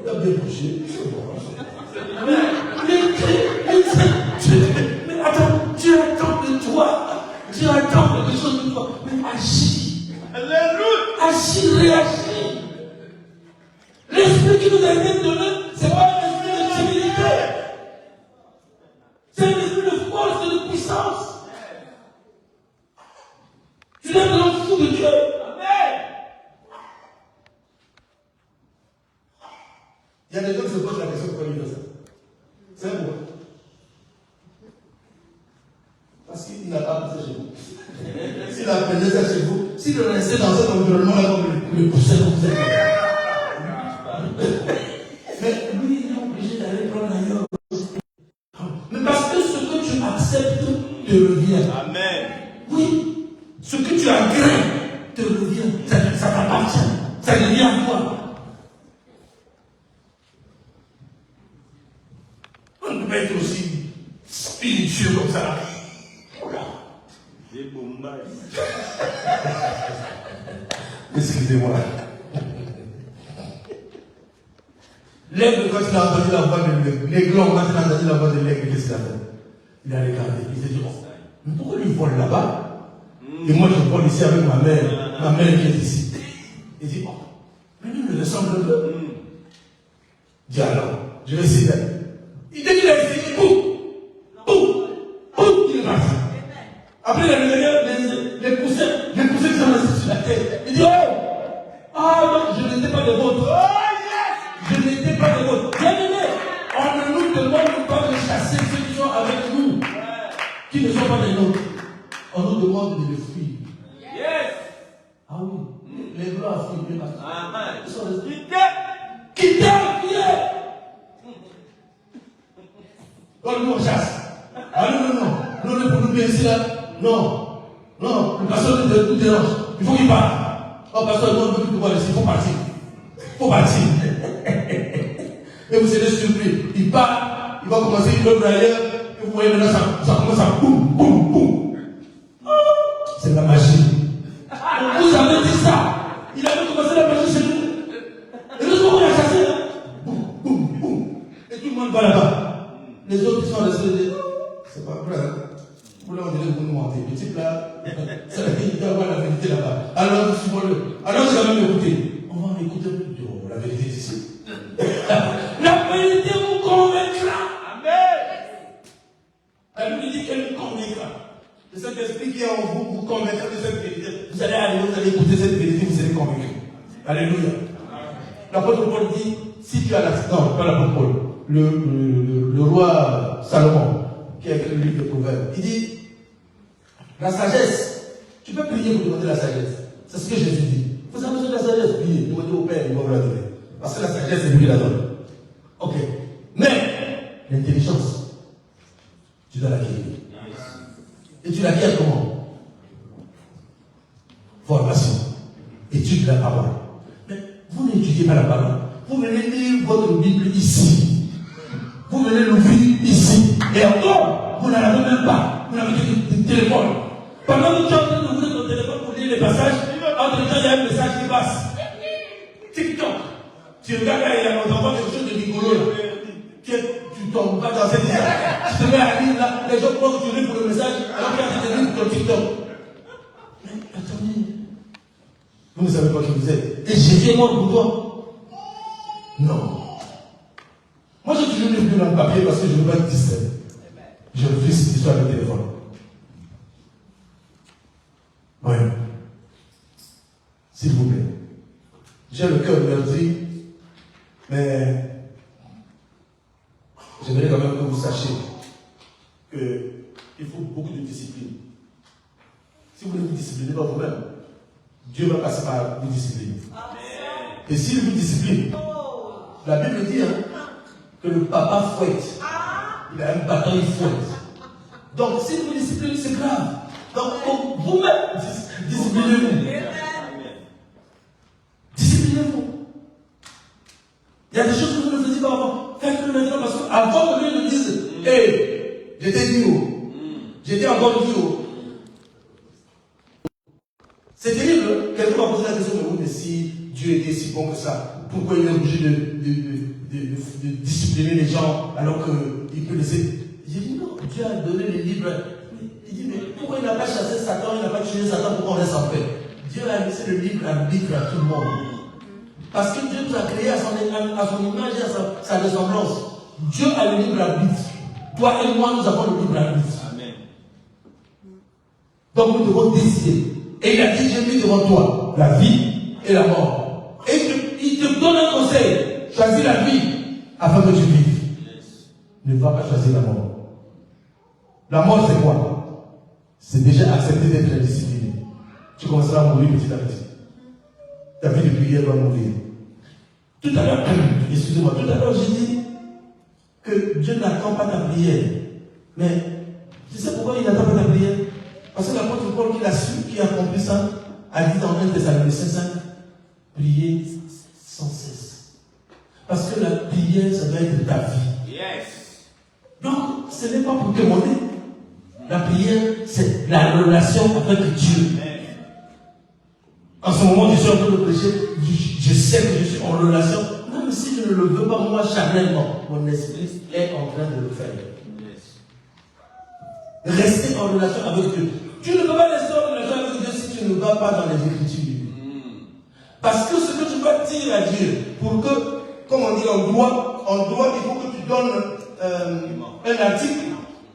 a bien prêché, c'est bon. Mais attends, Dieu attend de toi. Dieu attend quelque chose de toi. Mais agis. Agis, réagis. L'esprit qui nous a été donné, ce n'est pas un esprit de timidité. C'est un esprit de force et de puissance. Tu n'es pas fou de Dieu. Amen. Il y a des gens qui se posent la question pourquoi il fait ça. C'est moi. Parce qu'il n'a pas poussé chez vous. S'il apprenait ça chez vous, s'il restait dans cet environnement-là comme le poussait comme ça. Mais lui, il est obligé d'aller prendre ailleurs. Mais parce que ce que tu acceptes te revient. Amen. Oui. Ce que tu agrées te revient. Ça t'appartient. Ça devient à toi. On ne peut pas être aussi spiritueux comme ça. Excusez-moi. L'aigle, quand il a entendu la voix de l'aiglon, quand il a entendu la voix de l'aigle, qu'est-ce qu'il a fait? Il a regardé, il s'est dit, oh, mais pourquoi lui vole là-bas? Et moi je vole ici avec ma mère qui est ici. Il dit, oh, mais lui me ressemble un peu. Il dit, alors, je vais essayer d'être. Dès qu'il a essayé, boum, il est parti. Après, il a regardé les poussins qui sont restés sur la tête. Il dit, oh, non, je n'étais pas de vôtres. Je n'étais pas de vôtres. Bien aimé, on ne nous demande pas de chasser ceux qui sont avec nous, qui ne sont pas des nôtres. On nous demande de les fuir. Yes. Ah oui, les blancs ont fui. Amen. Ils sont restés. Quittez, fuyez. On nous chasse. Ah non, pour nous ici là. Non, le pasteur nous dérange. Il faut qu'il parte. Oh, pasteur, non, on ne peut plus pouvoir laisser. Il faut partir. Et vous serez surpris. Il part, il va commencer une autre ailleurs. Et vous voyez maintenant, ça commence à boum, boum, boum. C'est la magie. Vous avez dit ça. Il avait commencé la magie chez nous. Et nous, on a chassé. Boum, boum, boum. Et tout le monde va là-bas. Les autres qui sont restés, c'est pas vrai. Vous là, on dirait que vous nous mentez. Le type là, c'est la vérité, il doit avoir la vérité là-bas. Alors, suivons-le. Alors, vous allez m'écouter. On va m'écouter. Oh, la vérité est ici. La vérité vous convaincra. Amen. La Bible dit qu'elle vous convaincra. Le Saint-Esprit qui est en vous vous convaincra de cette vérité. Vous allez aller, vous allez écouter cette vérité, vous serez convaincus. Alléluia. L'apôtre Paul dit, si tu as l'accident, pas l'apôtre Paul, le roi Salomon, qui a écrit le livre de Proverbes, il dit, la sagesse, tu peux prier pour demander la sagesse. C'est ce que Jésus dit. Vous avez besoin de la sagesse, priez, demandez au Père, il va vous la donner. Parce que la sagesse, c'est lui qui la donne. Ok. Mais, l'intelligence, tu dois l'acquérir. Et tu l'acquiers comment? Formation. Étude de la parole. Mais vous n'étudiez pas la parole. Vous venez lire votre Bible ici. Vous venez l'ouvrir ici. Et encore, vous n'en avez même pas. Vous n'avez que des téléphones. Pendant que tu es en train d'ouvrir ton téléphone pour lire les passages, entre temps, il y a un message qui passe. TikTok. Tu regardes là, il y a quelque chose de rigolo là. Tu tombes pas dans cette histoire. Tu te mets à lire là, les gens croient que tu lis pour le message, alors qu'il y a des livres pour ton TikTok. Mais attendez. Vous ne savez pas qui vous êtes. Et Jésus est mort pour toi. Non. Moi j'ai toujours lu dans le papier parce que je ne veux pas être distrait. Je refuse cette histoire de téléphone. Oui. S'il vous plaît. J'ai le cœur meurtri, mais j'aimerais quand même que vous sachiez qu'il faut beaucoup de discipline. Si vous ne vous disciplinez pas vous-même, Dieu va passer par vous discipliner. Et s'il vous discipline, la Bible dit que le papa fouette. Il a un bâton, il fouette. Donc, s'il vous discipline, c'est grave. Donc, vous-même, disciplinez-vous. Disciplinez-vous. Il y a des choses que vous ne faisiez pas avant. Faites-le maintenant parce qu'avant que lui nous dise, hé, j'étais dit où? J'étais encore dit où? C'est terrible. Quelqu'un va poser la question, mais si Dieu était si bon que ça, pourquoi il est obligé de discipliner les gens alors qu'il peut laisser. J'ai dit non, Dieu a donné les livres. Il dit, mais pourquoi il n'a pas chassé Satan, il n'a pas tué Satan, pourquoi on reste en paix? Dieu a laissé le libre arbitre à tout le monde. Parce que Dieu nous a créé à son image et à sa ressemblance. Dieu a le libre arbitre. Toi et moi, nous avons le libre arbitre. Amen. Donc nous devons décider. Et il a dit, j'ai mis devant toi la vie et la mort. Et il te donne un conseil. Choisis la vie afin que tu vives. Ne va pas choisir la mort. La mort, c'est quoi? C'est déjà accepter d'être indiscipliné. Tu commenceras à mourir petit à petit. Ta vie de prière va mourir. Tout à l'heure, excusez-moi, tout à l'heure, j'ai dit que Dieu n'attend pas ta prière. Mais tu sais pourquoi il n'attend pas ta prière? Parce que l'apôtre Paul qui l'a su, qui a compris ça, a dit dans 1 Thessaloniciens 5, priez sans cesse. Parce que la prière, ça doit être ta vie. Yes. Donc, ce n'est pas pour demander. La prière, c'est la relation avec Dieu. En ce moment, je suis en train de prêcher, je sais que je suis en relation. Même si je ne le veux pas, moi, charnellement, mon esprit est en train de le faire. Rester en relation avec Dieu. Tu ne peux pas rester en relation avec Dieu si tu ne vas pas dans les Écritures. Parce que ce que tu vas dire à Dieu, pour que, comme on dit en droit, il faut que tu donnes un article,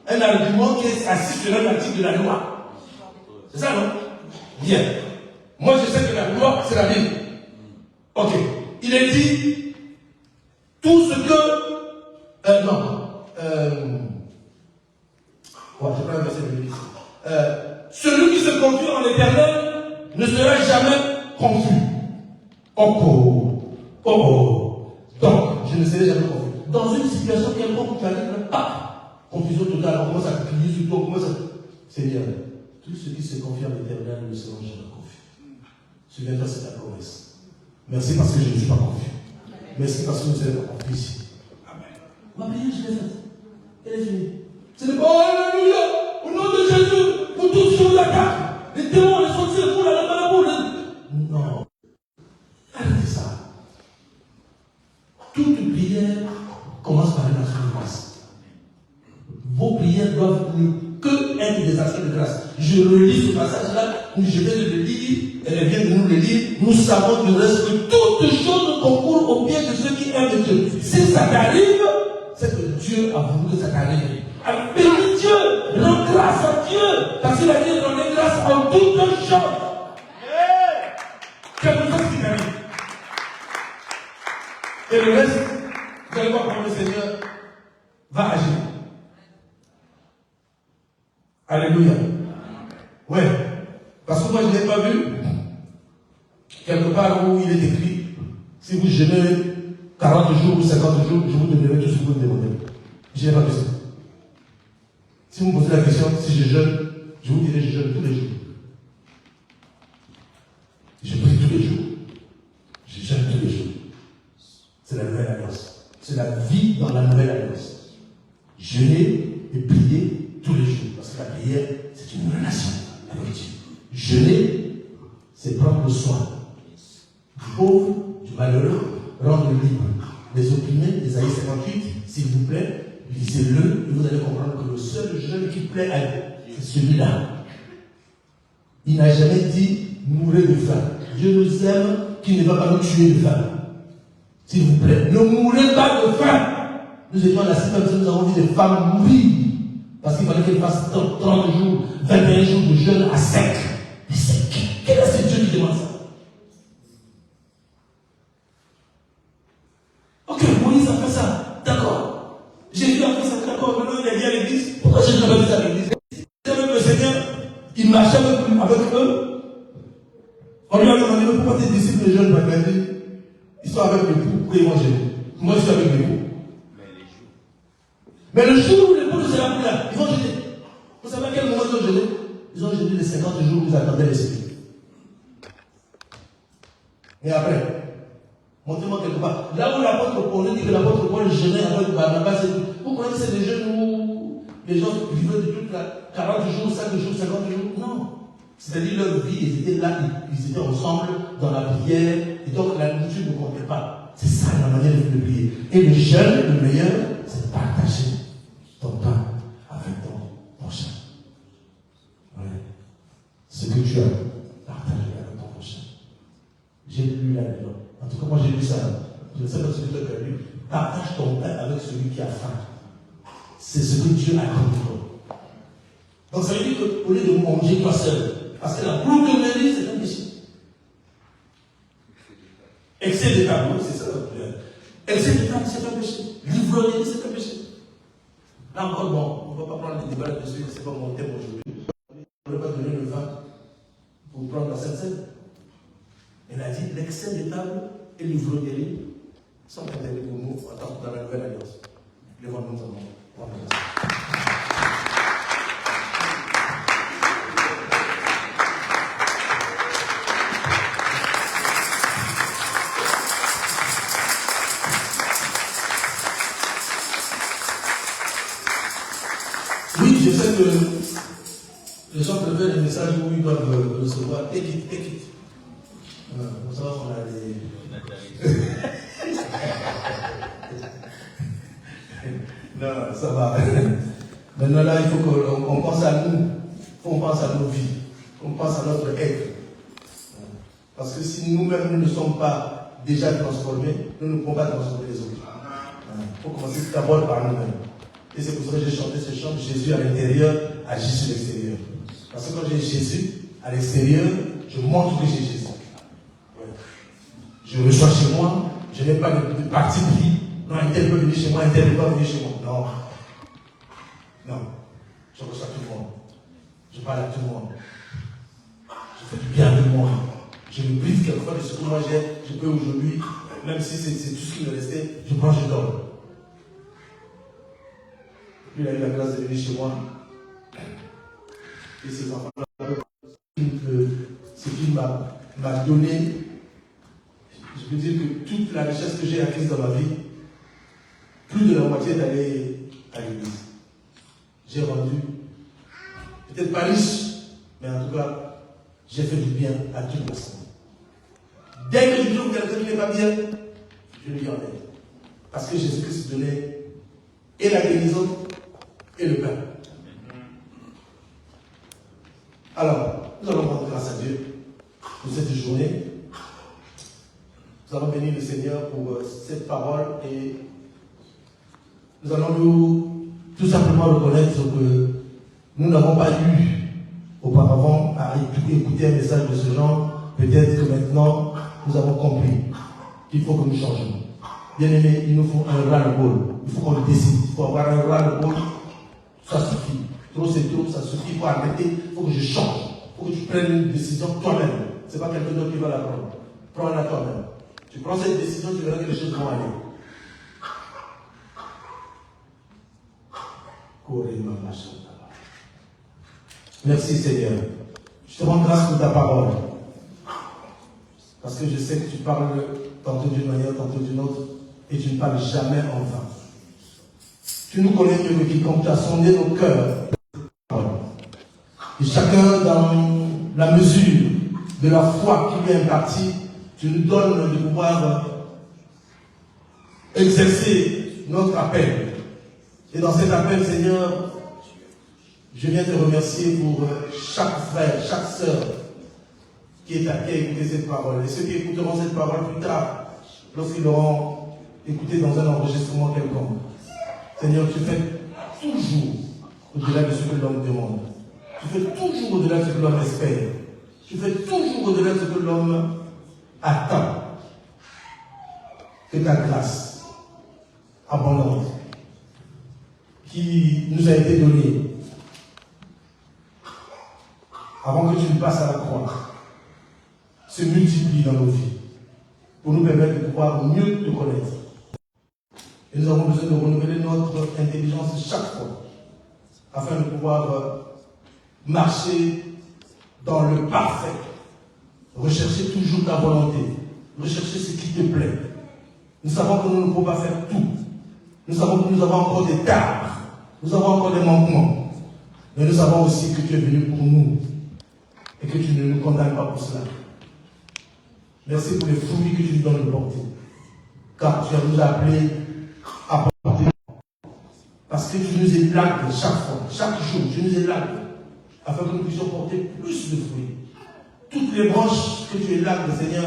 un argument qui est assis sur un article de la loi. C'est ça, non? Bien. Moi, je sais que la loi, c'est la Bible. Ok. Il est dit, tout ce que... je prends un verset de l'Église. Celui qui se confie en l'Éternel ne sera jamais confus. Donc, je ne serai jamais confus. Dans une situation quelconque, tu arrives pas confusion totale, on commence à crier sur toi, on commence à... Seigneur, tous ceux qui se confient à l'Éternel ne seront jamais confus. Souviens-toi, c'est ta promesse. Merci parce que je ne suis pas confus. Merci parce que vous êtes confus ici. Amen. Ma prière, je l'ai faite. Elle est finie. Ce n'est pas Alléluia, au nom de Jésus, pour tous ceux qui vous attaquent, les démons, les sorciers, pour la boule. Non. Arrêtez ça. Toute prière commence par une action de grâce. Vos prières doivent ne que être des actions de grâce. Je relis ce passage-là, je viens de le lire, elle vient de nous le lire. Nous savons du reste que toutes choses concourent au bien de ceux qui aiment Dieu. Si ça t'arrive, c'est que Dieu a voulu que ça t'arrive. Alors, bénis Dieu, rends grâce à Dieu, parce qu'il a dit rendez grâce en toutes choses. Quelque chose qui t'arrive. Et le reste, vous allez voir comment le Seigneur va agir. Alléluia. Ouais. Parce que moi, je n'ai pas vu quelque part où il est écrit, si vous jeûnez 40 jours ou 50 jours, je vous donnerai tout ce que vous me demandez. Je n'ai pas vu ça. Si vous me posez la question, si je jeûne, je vous dirai, je jeûne tous les jours. Je prie tous les jours. Je jeûne tous les jours. C'est la nouvelle alliance. C'est la vie dans la nouvelle alliance. Jeûner et prier tous les jours. Parce que la prière, c'est une relation avec Dieu. Jeûner, c'est prendre soin du pauvre, du malheureux, rendre libre. Les opprimés, Ésaïe 58, s'il vous plaît, lisez-le et vous allez comprendre que le seul jeûne qui plaît à Dieu, c'est celui-là. Il n'a jamais dit mourrez de faim. Dieu nous aime, qu'il ne va pas nous tuer de faim. S'il vous plaît, ne mourrez pas de faim. Nous étions à la cité, nous avons vu des femmes mourir. Parce qu'il fallait qu'elles fassent 30 jours, 21 jours de jeûne à sec. Quel est ce Dieu qui demande ça? Ok, Moïse a fait ça. D'accord. Jésus a fait ça. D'accord. Maintenant il a dit à l'église. Pourquoi Jésus n'a pas dit ça à l'église? Même le Seigneur, il marchait avec eux. On lui a demandé, mais pourquoi tes disciples jeunes m'ont dit, ils sont avec l'époux, pourquoi ils vont jeûner? Moi je suis avec l'époux. Mais le jour où l'époux ne sera plus là, ils vont jeûner. Vous savez à quel moment ils ont jeûné? Ils ont jeûné les 50 jours où ils attendaient l'esprit. Et après, montrez-moi quelque part. Là où l'apôtre Paul dit que l'apôtre Paul jeûnait avec Barnabas, vous connaissez c'est des jeûnes où les gens vivaient de toute la 40 jours, 5 jours, 50 jours? Non. C'est-à-dire leur vie, ils étaient là, ils étaient ensemble dans la prière, et donc la nourriture ne comptait pas. C'est ça la manière de prier. Et le jeûne, le meilleur, c'est de partager ton pain avec ton prochain. Ouais. Ce que tu as, partage-le avec ton prochain. J'ai lu là-dedans. En tout cas, moi j'ai lu ça. Je ne sais pas ce que tu as lu. Partage ton pain avec celui qui a faim. C'est ce que Dieu a compris. Donc ça veut dire qu'au lieu de manger toi seul, parce que la gloutonnerie, c'est un péché. Excès de table, c'est ça. Excès de table, c'est un péché. L'ivrognerie, c'est un péché. Là encore, bon, on ne va pas prendre le débat là-dessus, c'est pas mon thème aujourd'hui. On ne va pas donner le vin pour prendre la Sainte-Seine. Elle a dit l'excès de table et l'ivrognerie sont interdits pour nous en tant que dans la nouvelle alliance. Levons-nous ensemble. Oui, je sais que les gens préfèrent les messages où ils doivent recevoir. Take it. Pour ça, on a des. Non, ça va. Maintenant, là, il faut qu'on pense à nous. On pense à nos vies. On pense à notre être. Parce que si nous-mêmes, nous ne sommes pas déjà transformés, nous ne pouvons pas transformer les autres. Il faut commencer d'abord par nous-mêmes. Et c'est pour ça que j'ai chanté ce chant, Jésus à l'intérieur, agit sur l'extérieur. Parce que quand j'ai Jésus à l'extérieur, je montre que j'ai Jésus. Je reçois chez moi, je n'ai pas de parti pris. Non, un tel peut venir chez moi, un tel ne peut pas venir chez moi. Non. Je reçois tout le monde. Je parle à tout le monde. Je fais du bien à tout le monde. Je me prive quelquefois de ce que moi j'ai. Je peux aujourd'hui, même si c'est tout ce qui me restait, je prends, je donne. il a eu la grâce de venir chez moi. Et ses enfants, ce qu'il m'a donné, je peux dire que toute la richesse que j'ai acquise dans ma vie, plus de la moitié est allée à l'église. J'ai rendu, peut-être pas riche, mais en tout cas, j'ai fait du bien à toute personne. Dès que je trouve quelqu'un qui n'est pas bien, je lui en aide. Parce que Jésus-Christ donnait et la guérison et le pain. Alors, nous allons rendre grâce à Dieu pour cette journée. Nous allons bénir le Seigneur pour cette parole et nous allons nous tout simplement reconnaître que nous n'avons pas eu auparavant à écouter un message de ce genre. Peut-être que maintenant, nous avons compris qu'il faut que nous changions. Bien aimé, il nous faut un ras-le-bol. Il faut qu'on le décide. Il faut avoir un ras-le-bol. Ça suffit. Trop c'est trop, ça suffit. Il faut arrêter. Il faut que je change. Il faut que tu prennes une décision toi-même. Ce n'est pas quelqu'un d'autre qui va la prendre. Prends-la toi-même. Tu prends cette décision, tu verras que les choses vont aller. Merci Seigneur. Je te rends grâce pour ta parole. Parce que je sais que tu parles tantôt d'une manière, tantôt d'une autre, et tu ne parles jamais en vain. Tu nous connais mieux que quiconque, tu as sondé nos cœurs. Et chacun dans la mesure de la foi qui lui est impartie, tu nous donnes de pouvoir exercer notre appel. Et dans cet appel, Seigneur, je viens te remercier pour chaque frère, chaque sœur qui a écouté cette parole. Et ceux qui écouteront cette parole plus tard, lorsqu'ils l'auront écouté dans un enregistrement quelconque. Seigneur, tu fais toujours au-delà de ce que l'homme demande. Tu fais toujours au-delà de ce que l'homme espère. Tu fais toujours au-delà de ce que l'homme attend. Que ta grâce abondante qui nous a été donnée avant que tu ne passes à la croix se multiplie dans nos vies pour nous permettre de pouvoir mieux te connaître. Et nous avons besoin de renouveler notre intelligence chaque fois afin de pouvoir marcher dans le parfait, rechercher toujours ta volonté, rechercher ce qui te plaît. Nous savons que nous ne pouvons pas faire tout. Nous savons que nous avons encore des tares, nous avons encore des manquements. Mais nous savons aussi que tu es venu pour nous et que tu ne nous condamnes pas pour cela. Merci pour les fruits que tu nous donnes de porter. Car tu nous as appelés à porter. Parce que tu nous élagues chaque fois, chaque jour, tu nous élagues afin que nous puissions porter plus de fruits. Toutes les branches que tu élagues, Seigneur,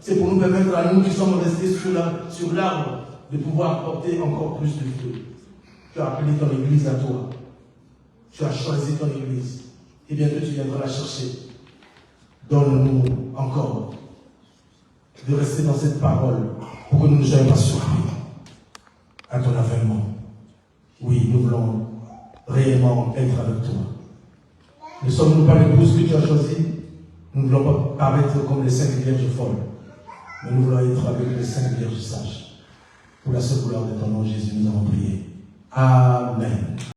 c'est pour nous permettre à nous qui sommes restés sur l'arbre de pouvoir porter encore plus de fruits. Tu as appelé ton église à toi. Tu as choisi ton église. Et bientôt tu viendras la chercher. Donne-nous encore de rester dans cette parole pour que nous ne soyons pas surpris à ton avènement. Oui, nous voulons réellement être avec toi. Ne sommes-nous pas l'épouse que tu as choisie? Nous ne voulons pas paraître comme les 5 vierges folles, mais nous voulons être avec les 5 vierges sages. Pour la seule gloire de ton nom, Jésus, nous avons prié. Amen.